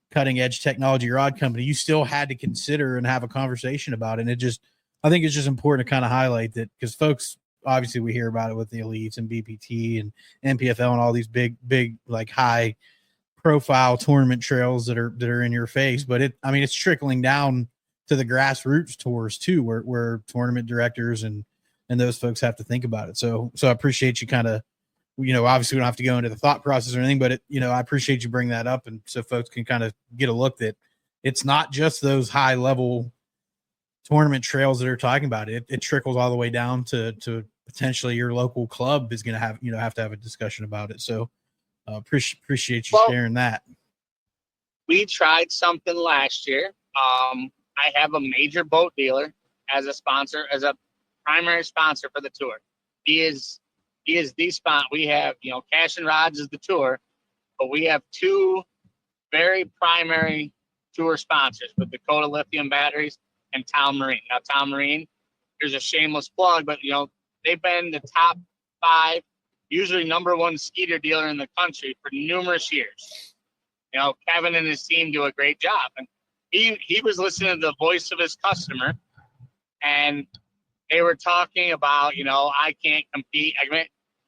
cutting edge technology rod company, you still had to consider and have a conversation about it. And I think it's just important to kind of highlight that, because folks, obviously we hear about it with the elites and BPT and NPFL and all these big, like high profile tournament trails that are in your face. But it's trickling down to the grassroots tours too, where tournament directors and those folks have to think about it. So I appreciate you kind of, obviously we don't have to go into the thought process or anything, but I appreciate you bring that up. And so folks can kind of get a look that it's not just those high level tournament trails that are talking about it. It trickles all the way down to potentially your local club is going to have to have a discussion about it. So appreciate you sharing that. We tried something last year. I have a major boat dealer as a sponsor, as a primary sponsor for the tour. He is the sponsor. We have, Cashion Rods is the tour, but we have 2 very primary tour sponsors with Dakota Lithium Batteries and Town Marine. Now, Town Marine, here's a shameless plug, but they've been the top 5, usually number 1 skeeter dealer in the country for numerous years. Kevin and his team do a great job, and he was listening to the voice of his customer, and they were talking about, I can't compete.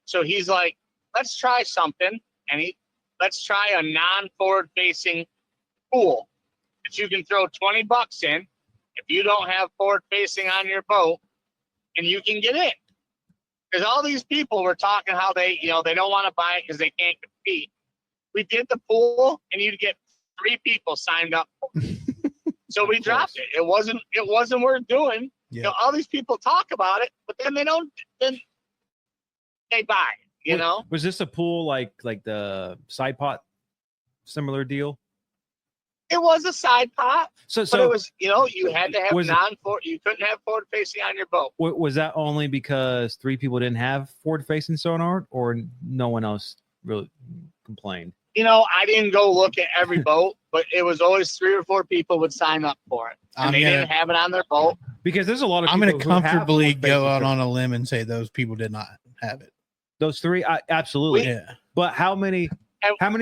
So he's like, let's try something, and let's try a non-forward facing pool that you can throw $20 in if you don't have forward facing on your boat, and you can get in. Because all these people were talking how they don't want to buy it because they can't compete. We did the pool, and you'd get 3 people signed up. So we dropped it. It wasn't worth doing. Yeah. All these people talk about it, but then they buy it. Was this a pool like the side pot similar deal? It was a side pot, but it was, you had to have you couldn't have forward facing on your boat. Was that only because 3 people didn't have forward facing sonar, or no one else really complained? I didn't go look at every boat, but it was always 3 or 4 people would sign up for it, and they didn't have it on their boat. Because there's a lot of people. I'm going to comfortably go out on a limb and say those people did not have it. Those 3, absolutely. Yeah. But how many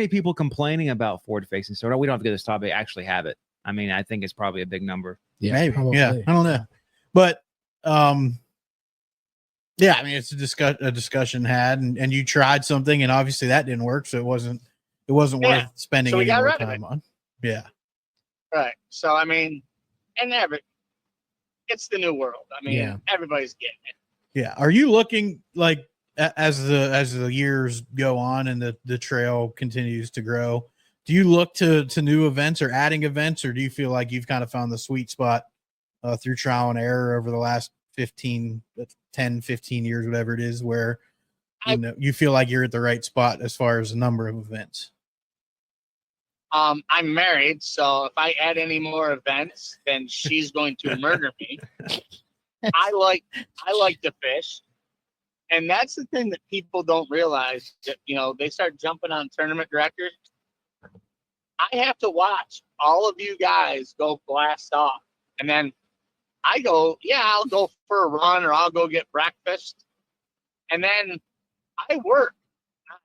people complaining about forward facing sonar? We don't have to get this topic. Actually have it. I think it's probably a big number. Yeah, maybe. Probably. Yeah, I don't know, but yeah, it's a discussion had, and you tried something, and obviously that didn't work, so it wasn't worth spending any more time on. Yeah, right. So it's the new world. Everybody's getting it. Yeah. Are you looking like as the years go on and the trail continues to grow? Do you look to new events or adding events, or do you feel like you've kind of found the sweet spot through trial and error over the last 10, 15 years, whatever it is, where you feel like you're at the right spot as far as the number of events? I'm married, so if I add any more events, then she's going to murder me. I like to fish, and that's the thing that people don't realize, that they start jumping on tournament directors. I have to watch all of you guys go blast off, and then I go, I'll go for a run, or I'll go get breakfast, and then I work.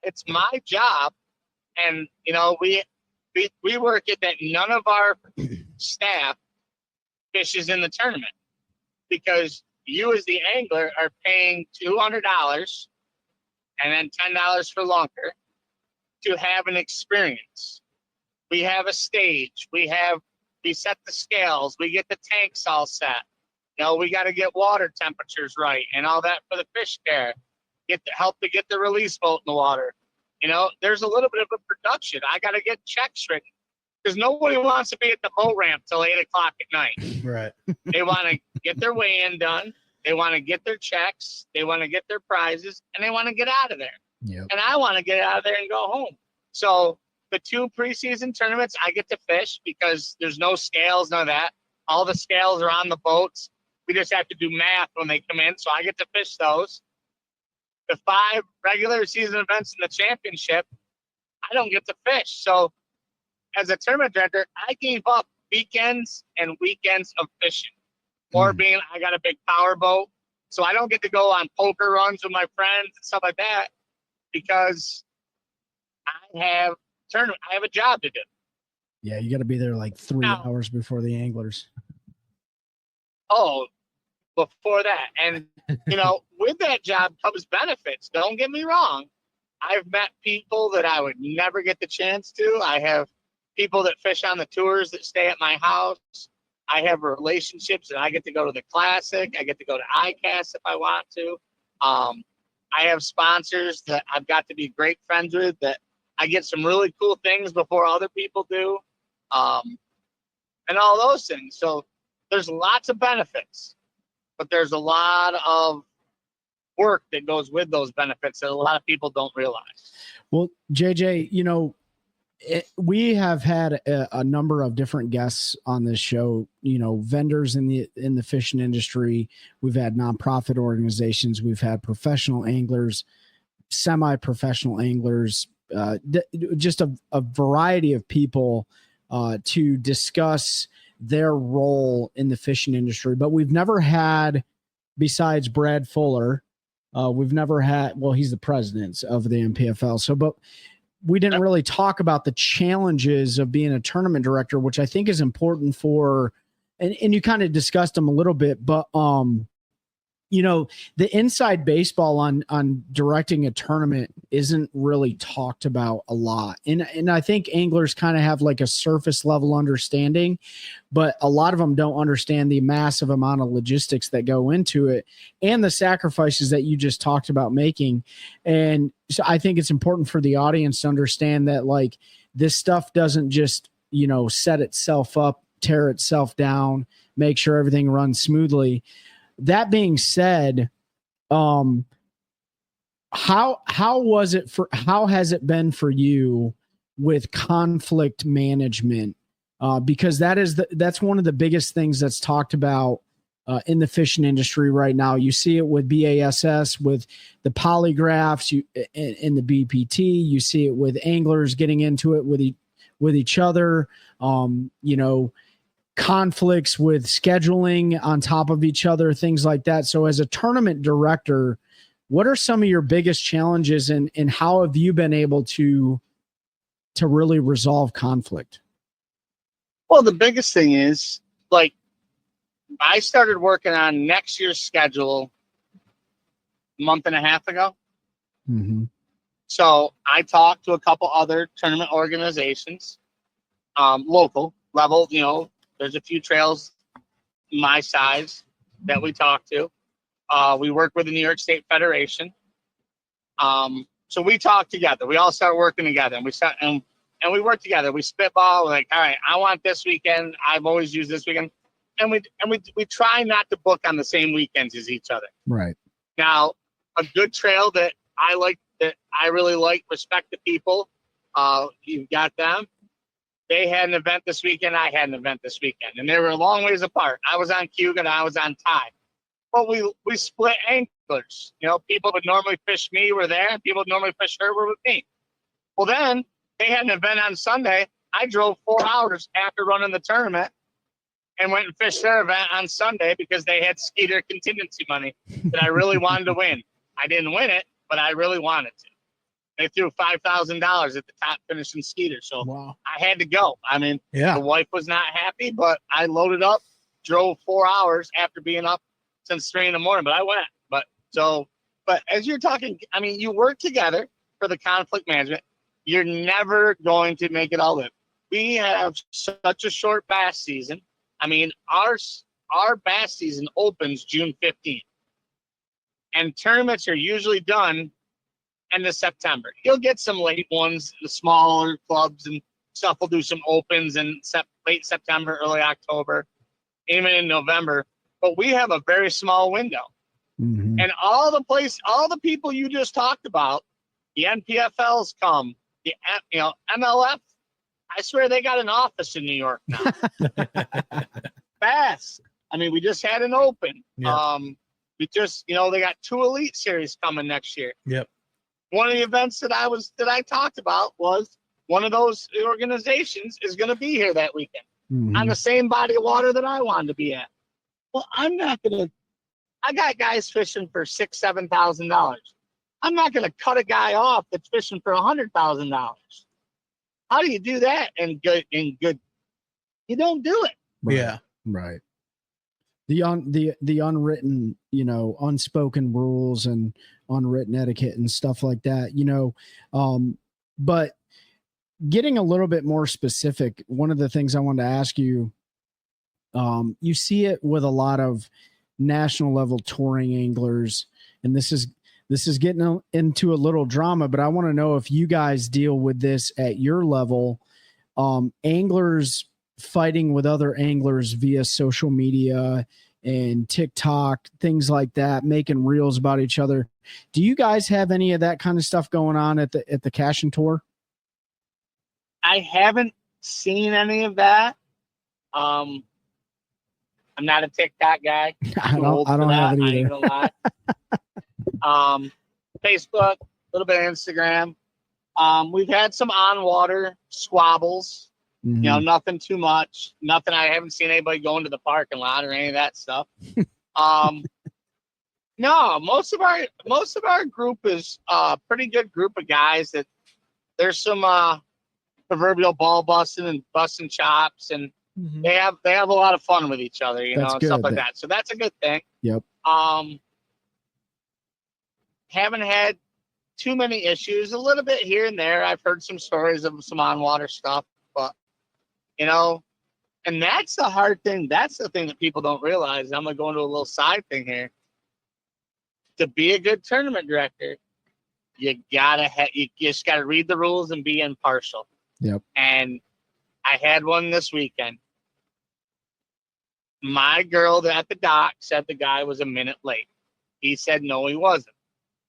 It's my job, and we work it that none of our staff fishes in the tournament. because you as the angler are paying $200 and then $10 for lunker to have an experience. We have a stage. We set the scales. We get the tanks all set. We got to get water temperatures right and all that for the fish care. Help to get the release boat in the water. There's a little bit of a production. I got to get checks written because nobody wants to be at the boat ramp till 8 o'clock at night. Right. They want to get their weigh-in done. They want to get their checks. They want to get their prizes, and they want to get out of there. Yep. And I want to get out of there and go home. So the 2 preseason tournaments, I get to fish because there's no scales, none of that. All the scales are on the boats. We just have to do math when they come in, so I get to fish those. The 5 regular season events in the championship, I don't get to fish. So as a tournament director, I gave up weekends and weekends of fishing. Or being, I got a big power boat, so I don't get to go on poker runs with my friends and stuff like that because I have a job to do. Yeah, you got to be there like 3 hours before the anglers. Oh, before that. And, with that job comes benefits. Don't get me wrong. I've met people that I would never get the chance to. I have people that fish on the tours that stay at my house. I have relationships and I get to go to the Classic. I get to go to ICAST if I want to. I have sponsors that I've got to be great friends with that I get some really cool things before other people do. And all those things. So there's lots of benefits, but there's a lot of work that goes with those benefits that a lot of people don't realize. Well, JJ, we have had a number of different guests on this show, vendors in the fishing industry. We've had nonprofit organizations. We've had professional anglers, semi-professional anglers, just a variety of people to discuss their role in the fishing industry. But we've never had, besides Brad Fuller, we've never had, well, he's the president of the NPFL. But we didn't really talk about the challenges of being a tournament director, which I think is important for, and you kind of discussed them a little bit, but, the inside baseball on directing a tournament isn't really talked about a lot. And I think anglers kind of have like a surface level understanding, but a lot of them don't understand the massive amount of logistics that go into it and the sacrifices that you just talked about making. And so I think it's important for the audience to understand that like this stuff doesn't just, set itself up, tear itself down, make sure everything runs smoothly. That being said, how has it been for you with conflict management? Because that's one of the biggest things that's talked about in the fishing industry right now. You see it with BASS, with the polygraphs, in the BPT. You see it with anglers getting into it with each other. Conflicts with scheduling on top of each other, things like that. So as a tournament director, what are some of your biggest challenges and how have you been able to really resolve conflict? Well, the biggest thing is like I started working on next year's schedule a month and a half ago. Mm-hmm. So I talked to a couple other tournament organizations, local level, there's a few trails my size that we talk to. We work with the New York State Federation. So we talk together. We all start working together, and we work together. We spitball. We're like, all right, I want this weekend. I've always used this weekend, and we try not to book on the same weekends as each other. Right. Now, a good trail that I really like, respect the people. You've got them. They had an event this weekend. I had an event this weekend, and they were a long ways apart. I was on Cugan. I was on Tide. But we split anglers. People would normally fish me were there, and people would normally fish her were with me. Well, then they had an event on Sunday. I drove 4 hours after running the tournament and went and fished their event on Sunday because they had Skeeter contingency money that I really wanted to win. I didn't win it, but I really wanted to. They threw $5,000 at the top finishing Skeeter. So wow. I had to go. I mean, The wife was not happy, but I loaded up, drove 4 hours after being up since 3 a.m, but I went. But as you're talking, I mean, you work together for the conflict management. You're never going to make it all live. We have such a short bass season. I mean, our bass season opens June 15th. And tournaments are usually done end of September. You'll get some late ones, the smaller clubs and stuff will do some opens in late September, early October, even in November. But we have a very small window. Mm-hmm. And all the people you just talked about, the NPFLs come, the MLF, I swear they got an office in New York now. Fast. I mean, we just had an open. Yeah. We just, they got 2 Elite Series coming next year. Yep. One of the events that I talked about was one of those organizations is going to be here that weekend on the same body of water that I wanted to be at. Well, I got guys fishing for $6,000, $7,000. I'm not going to cut a guy off that's fishing for $100,000. How do you do that? And good, you don't do it. Right. Yeah. Right. The unwritten, unspoken rules and unwritten etiquette and stuff like that, but getting a little bit more specific, one of the things I wanted to ask you, you see it with a lot of national level touring anglers, and this is getting into a little drama, but I want to know if you guys deal with this at your level, anglers fighting with other anglers via social media and TikTok, things like that, making reels about each other. Do you guys have any of that kind of stuff going on at the Cashion Tour? I haven't seen any of that. I'm not a TikTok guy. I don't have it either. I ain't gonna lie. Facebook, a little bit of Instagram. We've had some on-water squabbles. Mm-hmm. Nothing too much. Nothing. I haven't seen anybody go into the parking lot or any of that stuff. No, most of our group is a pretty good group of guys. That there's some proverbial ball busting and busting chops, and they have a lot of fun with each other, and stuff like that. So that's a good thing. Yep. Haven't had too many issues. A little bit here and there. I've heard some stories of some on-water stuff, but and that's the hard thing. That's the thing that people don't realize. I'm gonna go into a little side thing here. To be a good tournament director, you just gotta read the rules and be impartial. Yep. And I had one this weekend. My girl at the dock said the guy was a minute late. He said no, he wasn't.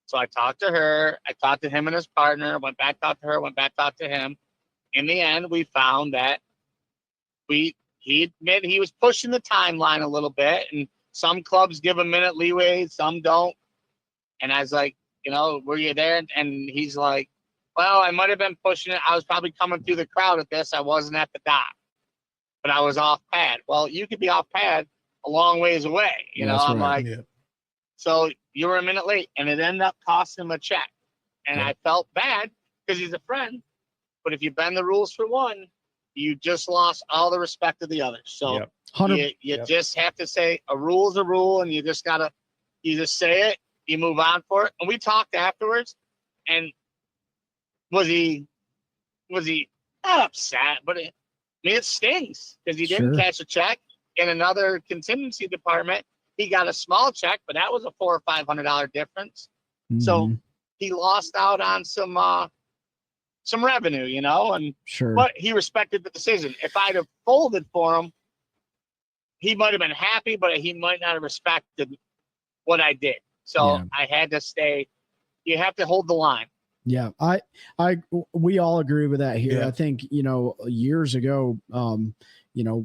So I talked to her. I talked to him and his partner. Went back, talked to her. Went back, talked to him. In the end, we found that he admitted he was pushing the timeline a little bit, and some clubs give a minute leeway, some don't. And I was like, were you there? And he's like, well, I might have been pushing it. I was probably coming through the crowd at this. I wasn't at the dock, but I was off pad. Well, you could be off pad a long ways away. I'm right. like, so you were a minute late, and it ended up costing him a check. And I felt bad because he's a friend. But if you bend the rules for one, you just lost all the respect of the others. So you just have to say a rule is a rule, and you just say it, you move on for it. And we talked afterwards, and was he not upset, but it stings because he didn't catch a check in another contingency department. He got a small check, but that was a $400 or $500 difference. Mm-hmm. So he lost out on some revenue, and but he respected the decision. If I'd have folded for him, he might have been happy, but he might not have respected what I did. So I had to stay. You have to hold the line. Yeah, we all agree with that here. I think, years ago,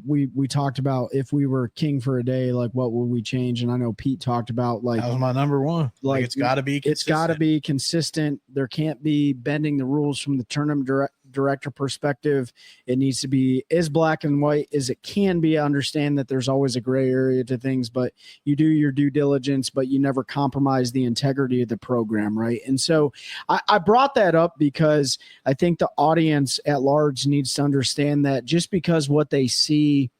we talked about if we were king for a day, like what would we change? And I know Pete talked about that was my number one. Like it's got to be consistent. It's got to be consistent. There can't be bending the rules from the tournament director perspective. It needs to be as black and white as it can be. I understand that there's always a gray area to things, but you do your due diligence, but you never compromise the integrity of the program, right? And so I brought that up because I think the audience at large needs to understand that just because what they see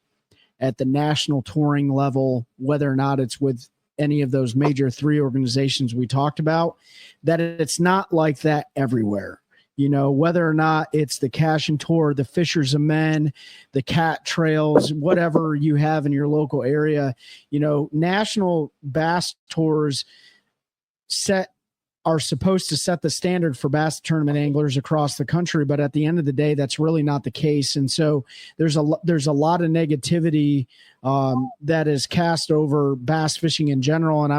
at the national touring level, whether or not it's with any of those major 3 organizations we talked about, that it's not like that everywhere. You know, whether or not it's the Cashion Tour, the Fishers of Men, the Cat Trails, whatever you have in your local area, you know, national bass tours are supposed to set the standard for bass tournament anglers across the country. But at the end of the day, that's really not the case. And so there's a lot of negativity that is cast over bass fishing in general. And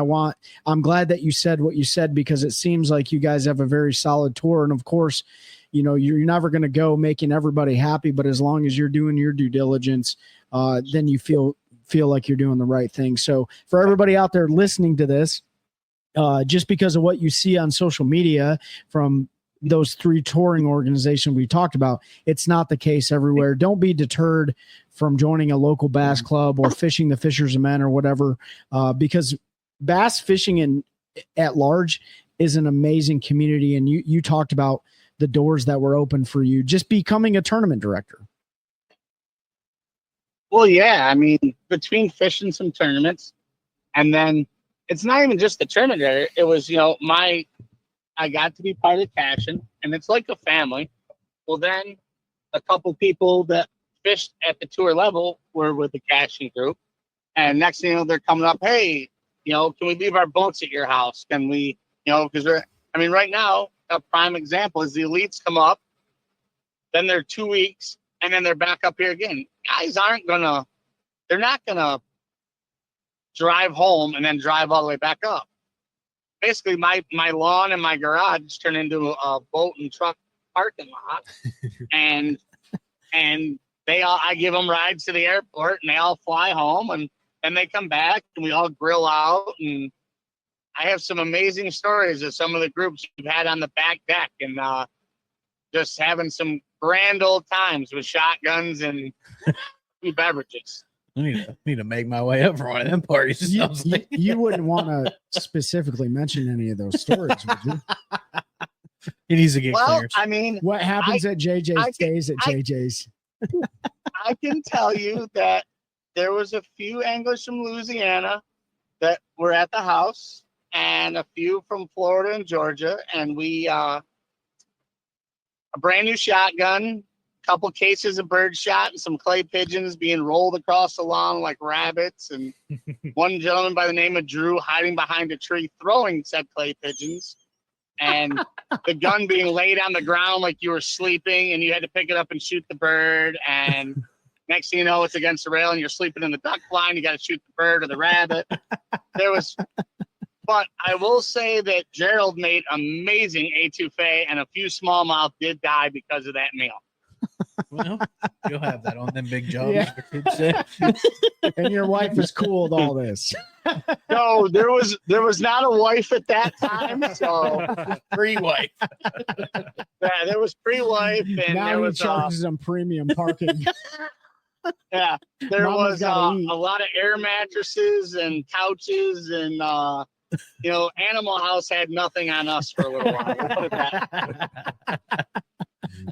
I'm glad that you said what you said, because it seems like you guys have a very solid tour. And of course, you know, you're never going to go making everybody happy, but as long as you're doing your due diligence, then you feel like you're doing the right thing. So for everybody out there listening to this, just because of what you see on social media from those 3 touring organizations we talked about, it's not the case everywhere. Don't be deterred from joining a local bass club or fishing the Fishers of Men or whatever, because bass fishing at large is an amazing community. And you talked about the doors that were open for you just becoming a tournament director. Well, yeah, I mean, between fishing some tournaments, and then it's not even just the tournament there. It was, you know, I got to be part of Cashion, and it's like a family. Well, then a couple people that fished at the tour level were with the Cashion group, and next thing you know, they're coming up, hey, you know, can we leave our boats at your house? Can we, you know, because right now, a prime example is the elites come up, then they're 2 weeks, and then they're back up here again. Guys they're not gonna drive home and then drive all the way back up. Basically, my lawn and my garage turned into a boat and truck parking lot, and I give them rides to the airport, and they all fly home, and then they come back, and we all grill out, and I have some amazing stories of some of the groups we've had on the back deck, and just having some grand old times with shotguns and beverages. I need to make my way up for one of them parties. You wouldn't want to specifically mention any of those stories, would you? He needs to get clearance. I mean, what happens at JJ's stays at JJ's. I can tell you that there was a few anglers from Louisiana that were at the house, and a few from Florida and Georgia, and we a brand new shotgun, couple cases of bird shot, and some clay pigeons being rolled across the lawn like rabbits, and one gentleman by the name of Drew hiding behind a tree throwing said clay pigeons, and the gun being laid on the ground like you were sleeping and you had to pick it up and shoot the bird, and next thing you know, it's against the rail and you're sleeping in the duck blind, you got to shoot the bird or the rabbit. But I will say that Gerald made amazing etouffee, and a few smallmouth did die because of that meal. Well, you'll have that on them big jobs. Yeah. And your wife is cool with all this. No, there was not a wife at that time, so pre-wife. Yeah, there was pre-wife, and now there he was charges them premium parking. Yeah, there Mama's was a gotta lot of air mattresses and couches, and Animal House had nothing on us for a little while. We'll put it that.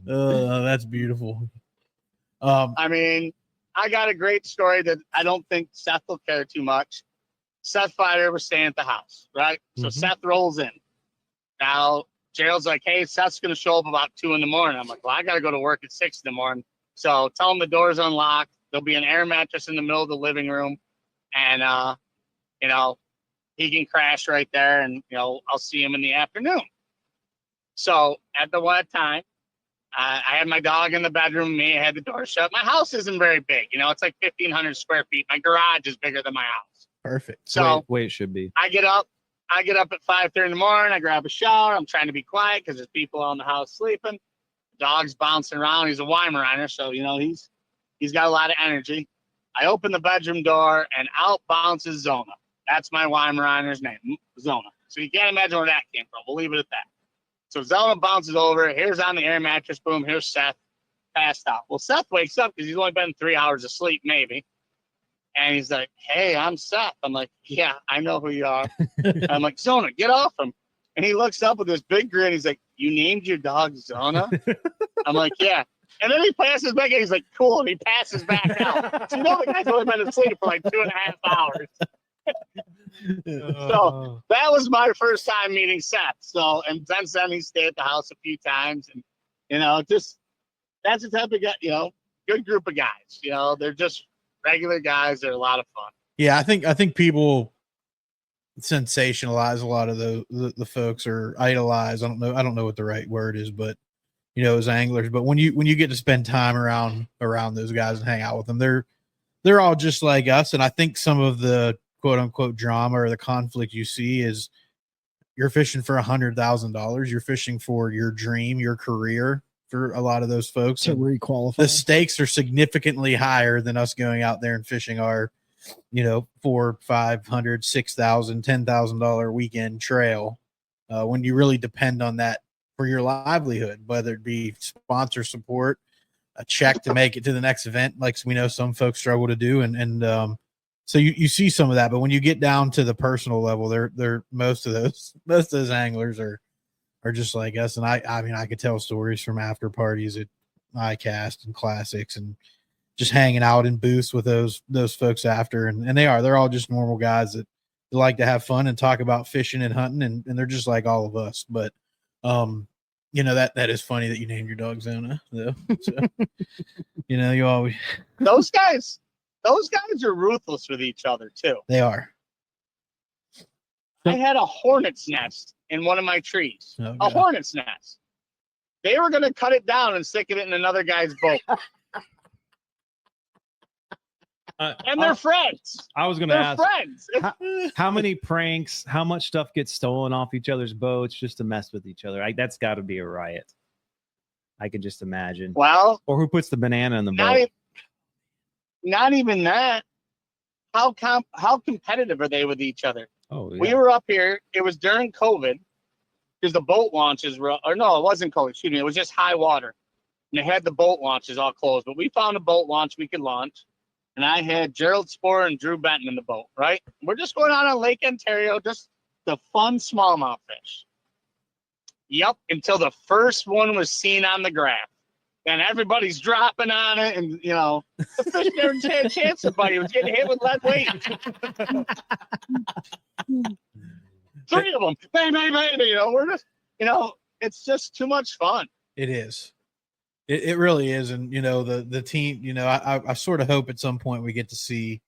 Oh, that's beautiful. I mean, I got a great story that I don't think Seth will care too much. Seth Fighter was staying at the house, right? So Seth rolls in. Now, Gerald's like, hey, Seth's going to show up about 2 a.m. I'm like, well, I got to go to work at 6 a.m. So tell him the door's unlocked. There'll be an air mattress in the middle of the living room. And, he can crash right there, and, I'll see him in the afternoon. So at the one time, I had my dog in the bedroom, me, I had the door shut. My house isn't very big. It's like 1,500 square feet. My garage is bigger than my house. Perfect. So way it should be. I get up at 5:30 in the morning. I grab a shower. I'm trying to be quiet because there's people in the house sleeping. The dog's bouncing around. He's a Weimaraner, so he's got a lot of energy. I open the bedroom door, and out bounces Zona. That's my Weimaraner's name, Zona. So you can't imagine where that came from. We'll leave it at that. So Zona bounces over. Here's on the air mattress. Boom. Here's Seth, passed out. Well, Seth wakes up because he's only been 3 hours of sleep, maybe. And he's like, hey, I'm Seth. I'm like, yeah, I know who you are. I'm like, Zona, get off him. And he looks up with this big grin. He's like, you named your dog Zona? I'm like, yeah. And then he passes back, and he's like, cool. And he passes back out. So the guy's only been asleep for like 2.5 hours. So that was my first time meeting Seth. So, and since then he stayed at the house a few times, and just that's the type of guy, good group of guys. They're just regular guys. They're a lot of fun. Yeah, I think people sensationalize a lot of the folks, or idolize. I don't know what the right word is, but as anglers. But when you get to spend time around those guys and hang out with them, they're all just like us. And I think some of the quote unquote drama or the conflict you see is you're fishing for $100,000. You're fishing for your dream, your career. For a lot of those folks, to requalify, the stakes are significantly higher than us going out there and fishing our, $400, $500, $6,000, $10,000 weekend trail. When you really depend on that for your livelihood, whether it be sponsor support, a check to make it to the next event, like we know some folks struggle to do, and so you see some of that. But when you get down to the personal level, they're most of those anglers are just like us. And I mean, I could tell stories from after parties at iCast and classics and just hanging out in booths with those folks after. And they're all just normal guys that like to have fun and talk about fishing and hunting. And they're just like all of us. But, that is funny that you named your dog Zona though. So, you always, those guys are ruthless with each other too. They are. I had a hornet's nest in one of my trees. Oh, a hornet's nest. They were going to cut it down and stick it in another guy's boat. And they're friends. I was going to ask, friends. how many pranks, how much stuff gets stolen off each other's boats just to mess with each other? That's got to be a riot. I could just imagine. Well, or who puts the banana in the boat? Not even that. How competitive are they with each other? Oh, yeah. We were up here. It was during COVID because the boat launches were, or no, it wasn't COVID. Excuse me. It was just high water. And they had the boat launches all closed. But we found a boat launch we could launch. And I had Gerald Sporer and Drew Benton in the boat, right? We're just going out on Lake Ontario, just the fun smallmouth fish. Yep, until the first one was seen on the graph. And everybody's dropping on it. And, the fish never had a chance to bite. He was getting hit with lead weight. 3 of them. Bang, bang, bang. We're just, it's just too much fun. It is. It really is. And, the team, I sort of hope at some point we get to see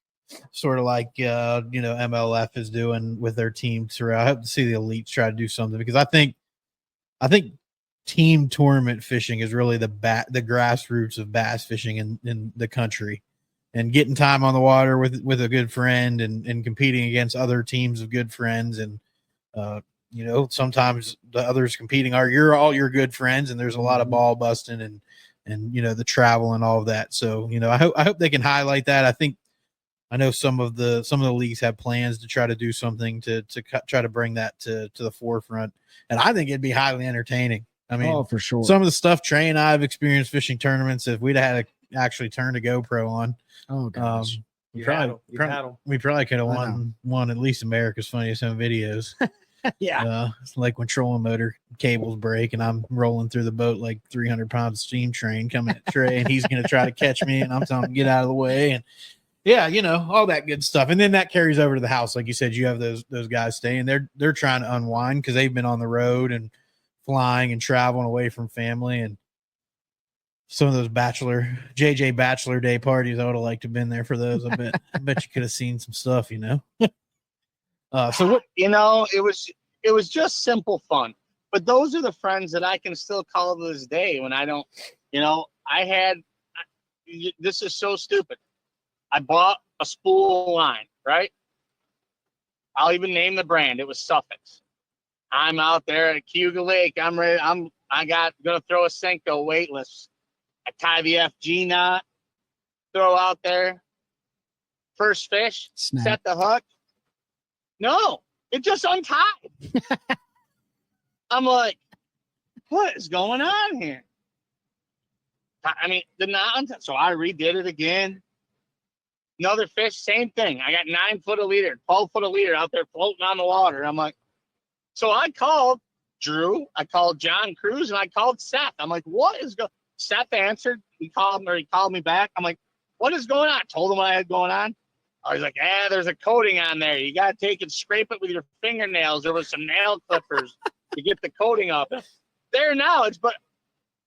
sort of like, MLF is doing with their team throughout. I hope to see the elites try to do something, because I think team tournament fishing is really the grassroots of bass fishing in the country, and getting time on the water with a good friend and competing against other teams of good friends. And, sometimes the others competing you're all your good friends, and there's a lot of ball busting and the travel and all of that. So, I hope they can highlight that. I know some of the leagues have plans to try to do something to try to bring that to the forefront. And I think it'd be highly entertaining. I mean, for sure. Some of the stuff Trey and I have experienced fishing tournaments, if we'd had to actually turn a GoPro on, oh gosh, we probably could have won at least America's Funniest Home Videos. Yeah. It's like when trolling motor cables break and I'm rolling through the boat like 300 pounds steam train coming at Trey, and he's going to try to catch me, and I'm telling him to get out of the way. And yeah, all that good stuff. And then that carries over to the house. Like you said, you have those guys staying. They're trying to unwind because they've been on the road and flying and traveling away from family. And some of those JJ Bachelor Day parties, I would have liked to have been there for those. I bet you could have seen some stuff, So what, it was just simple fun. But those are the friends that I can still call to this day when I don't, this is so stupid. I bought a spool line, right? I'll even name the brand. It was Suffix. I'm out there at Cayuga Lake. I'm ready. Gonna throw a Senko weightless. I tie the FG knot, throw out there. First fish, Snap. Set the hook. No, it just untied. I'm like, what is going on here? I mean, the knot. So I redid it again. Another fish, same thing. I got 9 foot a leader, 12 foot a leader out there floating on the water. I'm like, so I called Drew, I called John Cruz, and I called Seth. I'm like, what is going? Seth answered. He called me back. I'm like, what is going on? I told him what I had going on. I was like, there's a coating on there. You got to take and scrape it with your fingernails. There was some nail clippers to get the coating off. Their knowledge, but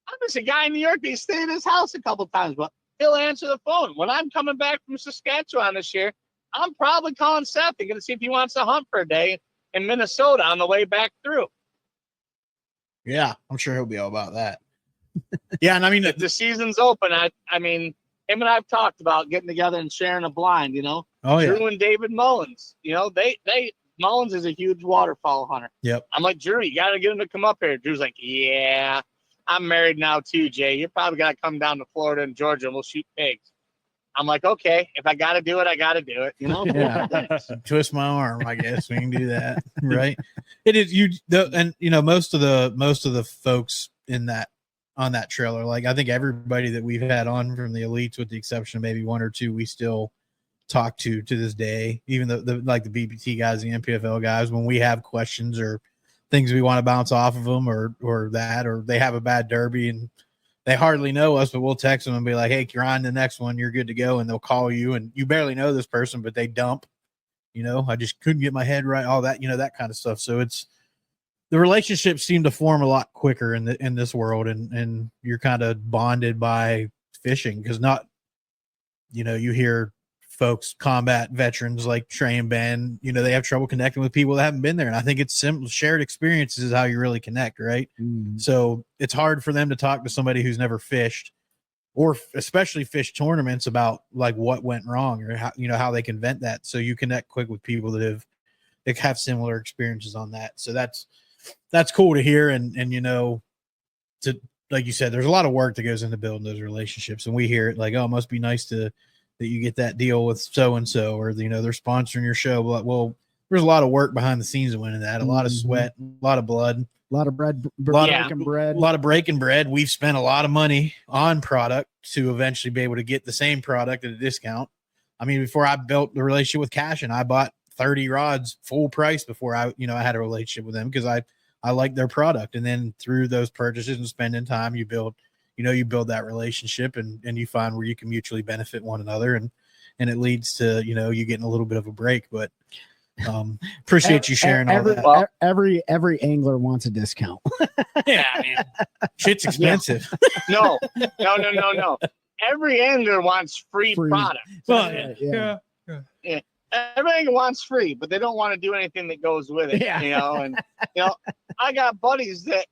I'm just a guy in New York. He stayed in his house a couple times, but he'll answer the phone. When I'm coming back from Saskatchewan this year, I'm probably calling Seth and going to see if he wants to hunt for a day in Minnesota on the way back through. Yeah, I'm sure he'll be all about that. Yeah, and I mean, if the season's open, I mean, him and I've talked about getting together and sharing a blind, you know. Oh, yeah. Drew and David Mullins, you know, they Mullins is a huge waterfowl hunter. Yep. I'm like, Drew, you got to get him to come up here. Drew's like, yeah, I'm married now too, Jay. You're probably got to come down to Florida and Georgia and we'll shoot pigs. I'm like, okay, if I got to do it, I got to do it. You know, yeah. Twist my arm, I guess we can do that. Right. It is and you know, most of the folks on that trailer, like I think everybody that we've had on from the elites, with the exception of maybe one or two, we still talk to this day, even the like the BPT guys, the MPFL guys, when we have questions or things we want to bounce off of them or they have a bad derby and they hardly know us, but we'll text them and be like, hey, you're on the next one, you're good to go. And they'll call you and you barely know this person, but they dump, you know, I just couldn't get my head right, all that, you know, that kind of stuff. So the relationships seem to form a lot quicker in this world, and you're kind of bonded by fishing, because not, you know, you hear folks, combat veterans like Trey and Ben, you know, they have trouble connecting with people that haven't been there. And I think it's simple. Shared experiences is how you really connect, right? Mm. So it's hard for them to talk to somebody who's never fished, or especially fish tournaments, about like what went wrong or how, you know, how they can vent that. So you connect quick with people that have similar experiences on that. So that's cool to hear. And, you know, like you said, there's a lot of work that goes into building those relationships. And we hear it like, oh, it must be nice that you get that deal with so-and-so, or, you know, they're sponsoring your show. But, well, there's a lot of work behind the scenes of winning that, a lot of sweat, a lot of blood, a lot of breaking bread. We've spent a lot of money on product to eventually be able to get the same product at a discount. I mean, before I built the relationship with Cashion, I bought 30 rods full price before I had a relationship with them, because I like their product. And then through those purchases and spending time, you build that relationship, and you find where you can mutually benefit one another, and it leads to, you know, you getting a little bit of a break. But appreciate you sharing all that. Well, every angler wants a discount. Yeah, man. Shit's expensive. No. Every angler wants free product. Well, yeah. Every angler wants free, but they don't want to do anything that goes with it. Yeah. You know, and you know, I got buddies that,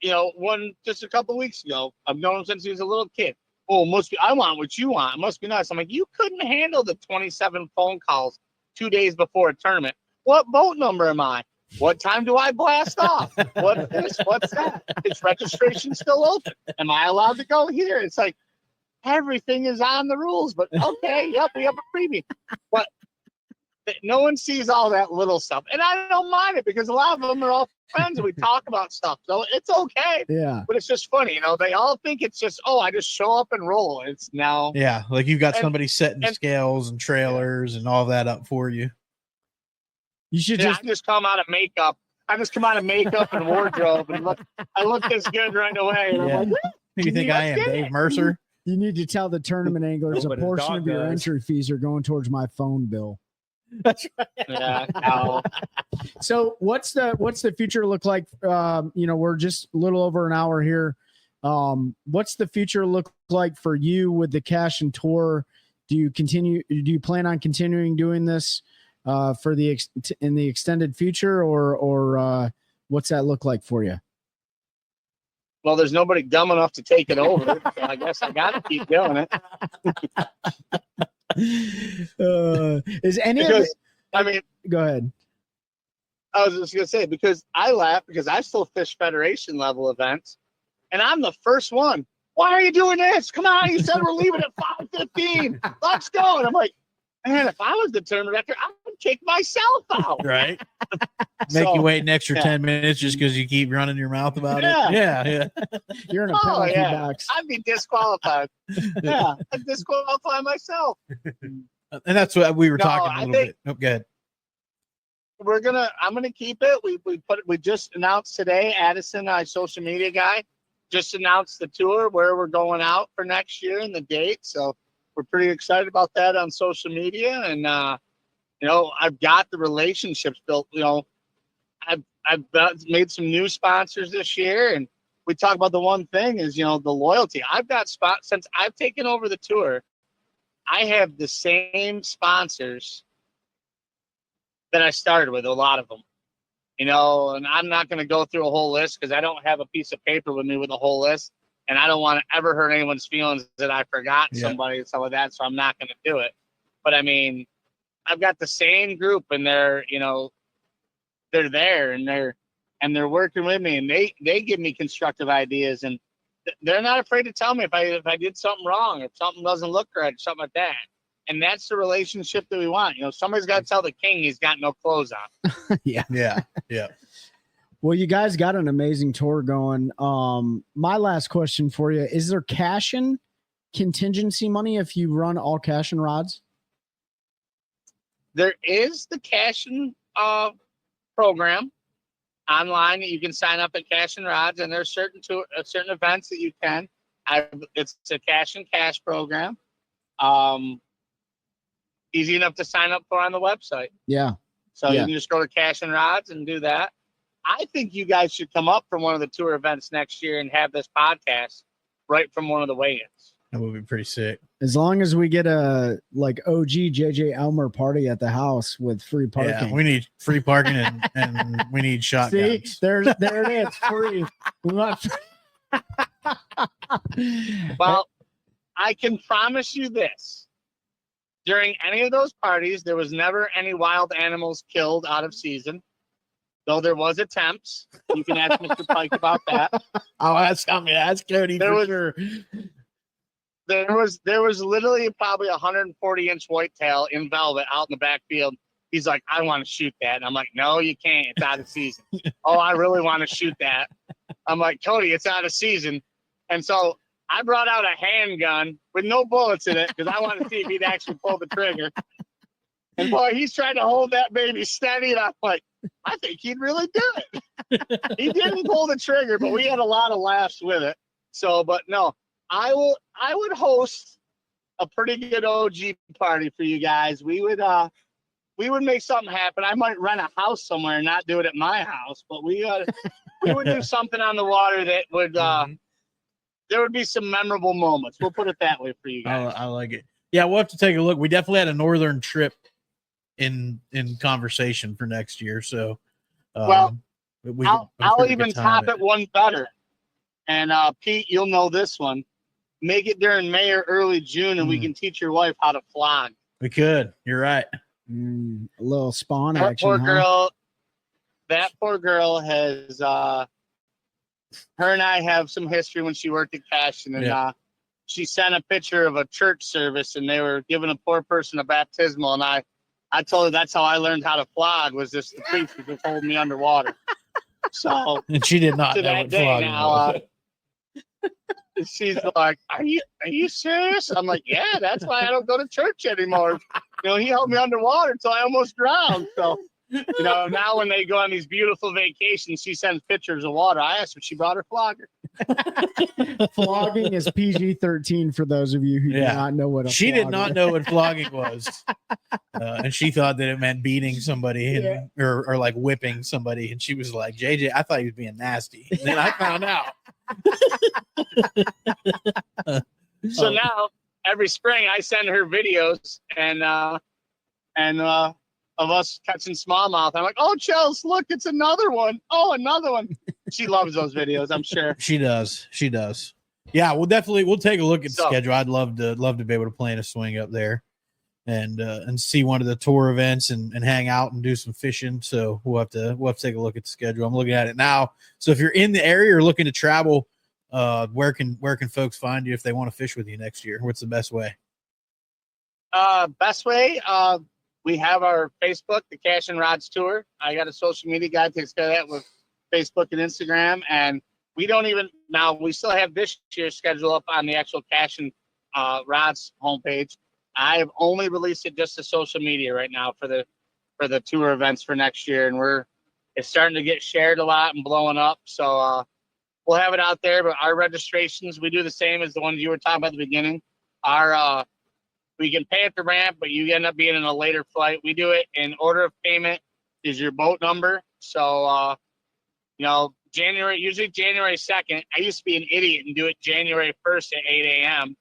you know, one just a couple of weeks ago, I've known him since he was a little kid. Oh, I want what you want. It must be nice. I'm like, you couldn't handle the 27 phone calls 2 days before a tournament. What boat number am I? What time do I blast off? What's this? What's that? Is registration still open? Am I allowed to go here? It's like, everything is on the rules, but okay, yep, we have a preview. But no one sees all that little stuff. And I don't mind it, because a lot of them are all friends and we talk about stuff. So it's okay. Yeah. But it's just funny, you know, they all think it's just, oh, I just show up and roll. It's now. Yeah. Like you've got somebody setting scales and trailers and all that up for you. You should I just come out of makeup. I just come out of makeup and wardrobe and I look this good right away. And I'm like, who do you think I am, Dave Mercer? You need to tell the tournament anglers a portion of your entry fees are going towards my phone bill. That's right. Yeah. No. So what's the future look like? You know, we're just a little over an hour here. What's the future look like for you with the Cashion Tour? Do you plan on continuing doing this for in the extended future, or what's that look like for you? Well, there's nobody dumb enough to take it over. So I guess I got to keep doing it. Is any of it? I mean, go ahead. I was just gonna say, because I laugh because I still fish Federation level events, and I'm the first one. Why are you doing this? Come on, you said we're leaving at 5:15. Let's go. And I'm like, man, if I was the tournament director, I would kick myself out. Right. Make you wait an extra 10 minutes just because you keep running your mouth about it. Yeah. You're in a penalty box. I'd be disqualified. Yeah, I'd disqualify myself. And that's what we were talking a little bit. Oh, good. I'm gonna keep it. We just announced today, Addison, our social media guy, just announced the tour where we're going out for next year and the date. So we're pretty excited about that on social media. And, you know, I've got the relationships built. You know, I've made some new sponsors this year, and we talk about the one thing is, you know, the loyalty. I've got since I've taken over the tour, I have the same sponsors that I started with, a lot of them, you know, and I'm not going to go through a whole list because I don't have a piece of paper with me with a whole list, and I don't want to ever hurt anyone's feelings that I forgot somebody and stuff like that, so I'm not going to do it. But I mean, I've got the same group, and they're, you know, they're there, and they're working with me, and they give me constructive ideas, and they're not afraid to tell me if I did something wrong, if something doesn't look right, something like that. And that's the relationship that we want. You know, somebody's got to tell the king he's got no clothes on. Yeah. Well, you guys got an amazing tour going. My last question for you, is there Cashion contingency money if you run all Cashion rods? There is the Cashion program online that you can sign up at Cashion Rods, and there's certain events that you can. It's a cash and cash program. Easy enough to sign up for on the website. Yeah. So you can just go to Cashion Rods and do that. I think you guys should come up from one of the tour events next year and have this podcast right from one of the weigh-ins. That would be pretty sick. As long as we get a like OG JJ Elmer party at the house with free parking. Yeah, we need free parking and we need shotguns. See, there it is, free. We want Well, I can promise you this. During any of those parties, there was never any wild animals killed out of season, though there was attempts. You can ask Mr. Pike about that. I'll ask Cody for sure. There was literally probably a 140-inch whitetail in velvet out in the backfield. He's like, I want to shoot that. And I'm like, no, you can't. It's out of season. Oh, I really want to shoot that. I'm like, Cody, it's out of season. And so I brought out a handgun with no bullets in it because I wanted to see if he'd actually pull the trigger. And boy, he's trying to hold that baby steady. And I'm like, I think he'd really do it. He didn't pull the trigger, but we had a lot of laughs with it. So, but no, I would host a pretty good OG party for you guys. We would make something happen. I might rent a house somewhere and not do it at my house, but we would do something on the water that would there would be some memorable moments. We'll put it that way for you guys. I like it. Yeah, we'll have to take a look. We definitely had a northern trip in conversation for next year. So I'll even top it one better. And Pete, you'll know this one. Make it during May or early June, and we can teach your wife how to flog. We could. You're right. A little spawn That action. That poor girl has. Her and I have some history when she worked at Cashion, and she sent a picture of a church service, and they were giving a poor person a baptismal, and I told her that's how I learned how to flog, was just the priest was just holding me underwater. So and she did not know what flogging was. She's like, are you serious? I'm like, yeah, that's why I don't go to church anymore. You know, he held me underwater until I almost drowned. So, you know, now when they go on these beautiful vacations, she sends pictures of water. I asked her if she brought her flogger. Flogging is PG-13 for those of you who do not know what she did not know what flogging was. And she thought that it meant beating somebody or like whipping somebody. And she was like, JJ, I thought he was being nasty. And then I found out. So now every spring I send her videos and of us catching smallmouth. I'm like, oh, Chels, look, it's another one. Oh, another one. She loves those videos, I'm sure. She does. Yeah, we'll take a look at the schedule. I'd love to be able to plan a swing up there and see one of the tour events and hang out and do some fishing. So we'll have to take a look at the schedule. I'm looking at it now. So if you're in the area or looking to travel, where can folks find you if they want to fish with you next year? What's the best way? Best way, we have our Facebook, the Cashion Rods Tour. I got a social media guy that takes care of that with Facebook and Instagram. And we still have this year's schedule up on the actual Cashion Rods homepage. I have only released it just to social media right now for the tour events for next year. And it's starting to get shared a lot and blowing up. So we'll have it out there, but our registrations, we do the same as the ones you were talking about at the beginning. Our We can pay at the ramp, but you end up being in a later flight. We do it in order of payment is your boat number. So, usually January 2nd. I used to be an idiot and do it January 1st at 8 a.m.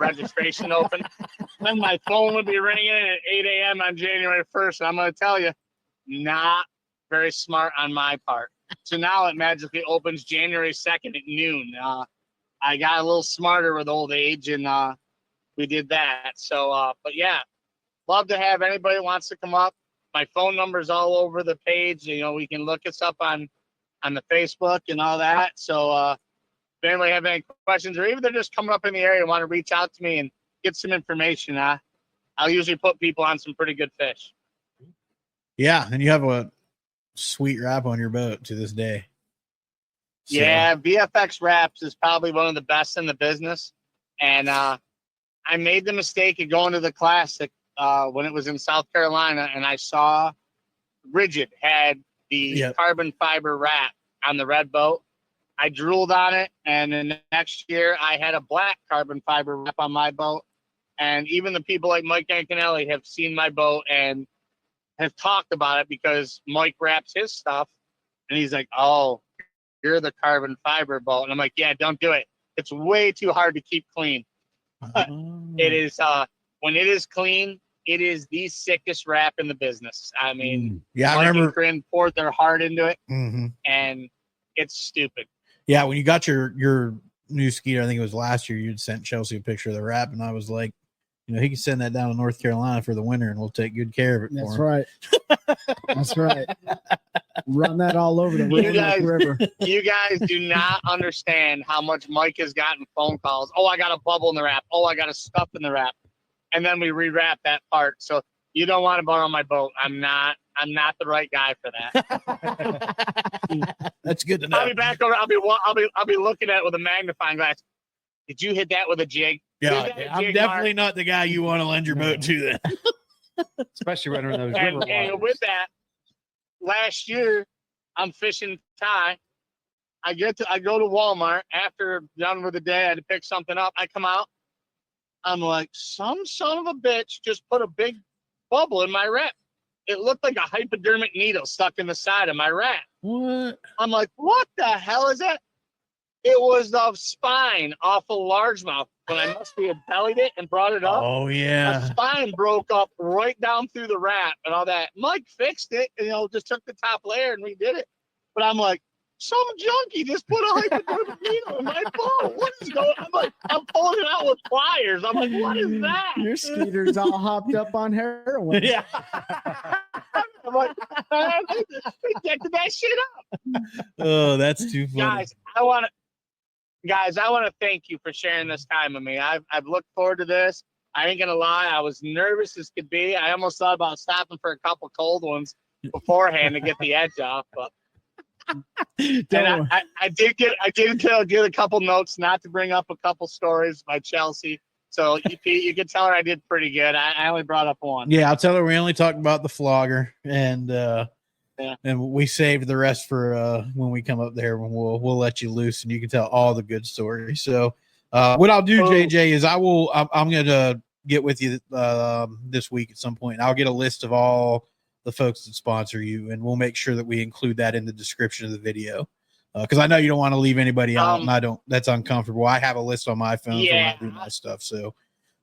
Registration open. Then my phone would be ringing at 8 a.m. on January 1st. And I'm going to tell you, not very smart on my part. So now it magically opens January 2nd at noon. I got a little smarter with old age, and we did that. So, but yeah, love to have anybody that wants to come up. My phone number is all over the page. We can look us up on the Facebook and all that. So if anybody have any questions, or even they're just coming up in the area and want to reach out to me and get some information, I'll usually put people on some pretty good fish. Yeah, and you have a sweet wrap on your boat to this day. So. Yeah, VFX wraps is probably one of the best in the business. And I made the mistake of going to the Classic when it was in South Carolina, and I saw Rigid had the carbon fiber wrap on the red boat. I drooled on it, and then next year I had a black carbon fiber wrap on my boat. And even the people like Mike Ancanelli have seen my boat and have talked about it because Mike wraps his stuff, and he's like, "Oh, you're the carbon fiber boat." And I'm like, "Yeah, don't do it. It's way too hard to keep clean." But it is when it is clean, it is the sickest wrap in the business. I mean, I Mike remember and Corinne poured their heart into it, and it's stupid. Yeah, when you got your new Skeeter, I think it was last year, you'd sent Chelsea a picture of the wrap, and I was like, he can send that down to North Carolina for the winter, and we'll take good care of it. That's for him. right. That's right. Run that all over the river. You guys do not understand how much Mike has gotten phone calls. Oh, I got a bubble in the wrap. Oh, I got a stuff in the wrap. And then we rewrap that part. So you don't want to borrow my boat. I'm not the right guy for that. That's good to know. I'll be back over. I'll be looking at it with a magnifying glass. Did you hit that with a jig? Yeah, I'm definitely not the guy you want to lend your boat to then. Especially running those river waters. And with that, last year I'm fishing Thai. I go to Walmart after done with the day. I had to pick something up. I come out. I'm like, some son of a bitch just put a big bubble in my wrap. It looked like a hypodermic needle stuck in the side of my wrap. What? I'm like, what the hell is that? It was the spine off a largemouth when I must have bellied it and brought it up. Oh, yeah. A spine broke up right down through the wrap and all that. Mike fixed it and, just took the top layer and redid it. But I'm like, some junkie just put a hypodermic needle in my boat. What is going on? I'm pulling it out with pliers. I'm like, what is that? Your Skeeter's all hopped up on heroin. Yeah. I'm like, they injected that shit up. Oh, that's too funny. Guys, I want to thank you for sharing this time with me. I've looked forward to this. I ain't gonna lie, I was nervous as could be. I almost thought about stopping for a couple cold ones beforehand to get the edge off, but and I did get a couple notes not to bring up a couple stories by Chelsea. So you can tell her I did pretty good. I only brought up one. Yeah, I'll tell her we only talked about the flogger, and and we saved the rest for when we come up there. When we'll let you loose, and you can tell all the good stories. So what I'll do, JJ, is I'm going to get with you this week at some point. I'll get a list of all the folks that sponsor you, and we'll make sure that we include that in the description of the video. Because I know you don't want to leave anybody out, and I don't. That's uncomfortable. I have a list on my phone when I do my stuff, so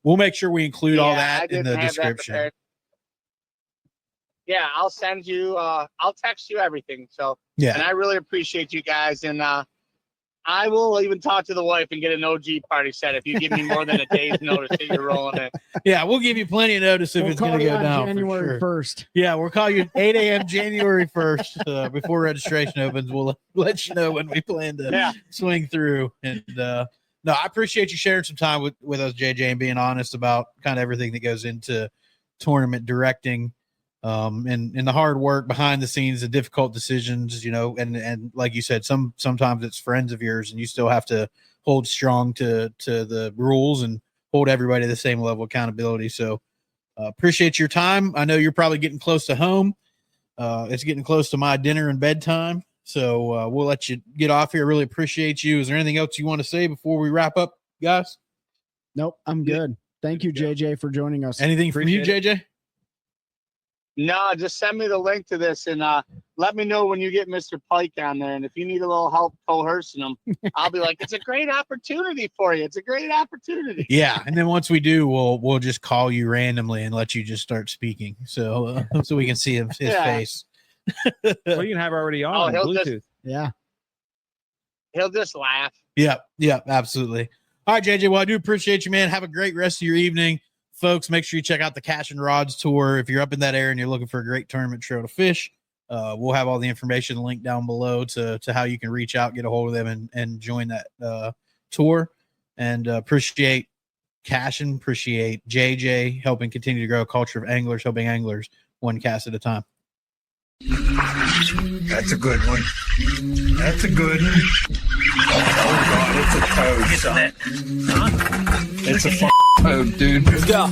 we'll make sure we include all that in the description. Yeah, I'll send you. I'll text you everything. So yeah, and I really appreciate you guys, and I will even talk to the wife and get an OG party set if you give me more than a day's notice that you're rolling in. Yeah, we'll give you plenty of notice if it's going to go down. January 1st. Yeah, we'll call you at 8 a.m. January 1st before registration opens. We'll let you know when we plan to swing through. And no, I appreciate you sharing some time with us, JJ, and being honest about kind of everything that goes into tournament directing. And the hard work behind the scenes, the difficult decisions, and like you said, sometimes it's friends of yours and you still have to hold strong to the rules and hold everybody to the same level of accountability. So appreciate your time. I know you're probably getting close to home. It's getting close to my dinner and bedtime. So we'll let you get off here. Really appreciate you. Is there anything else you want to say before we wrap up, guys? Nope, I'm good. Thank you, JJ, for joining us. Anything from you, Appreciate JJ? No, just send me the link to this and let me know when you get Mr. Pike on there. And if you need a little help coercing him, I'll be like, it's a great opportunity for you. It's a great opportunity. Yeah, and then once we do, we'll just call you randomly and let you just start speaking, so we can see his face. Well, you can have it already on he'll Bluetooth. just- Yeah. He'll just laugh. Yep, absolutely. All right, JJ. Well, I do appreciate you, man. Have a great rest of your evening. Folks, make sure you check out the Cashion Rods Tour. If you're up in that area and you're looking for a great tournament trail to fish, we'll have all the information linked down below to how you can reach out, get a hold of them, and join that tour. And appreciate Cashion, appreciate JJ helping continue to grow a culture of anglers, helping anglers one cast at a time. That's a good one. That's a good one. Oh, God, it's a toad, son. It's a toad, dude. Let's go.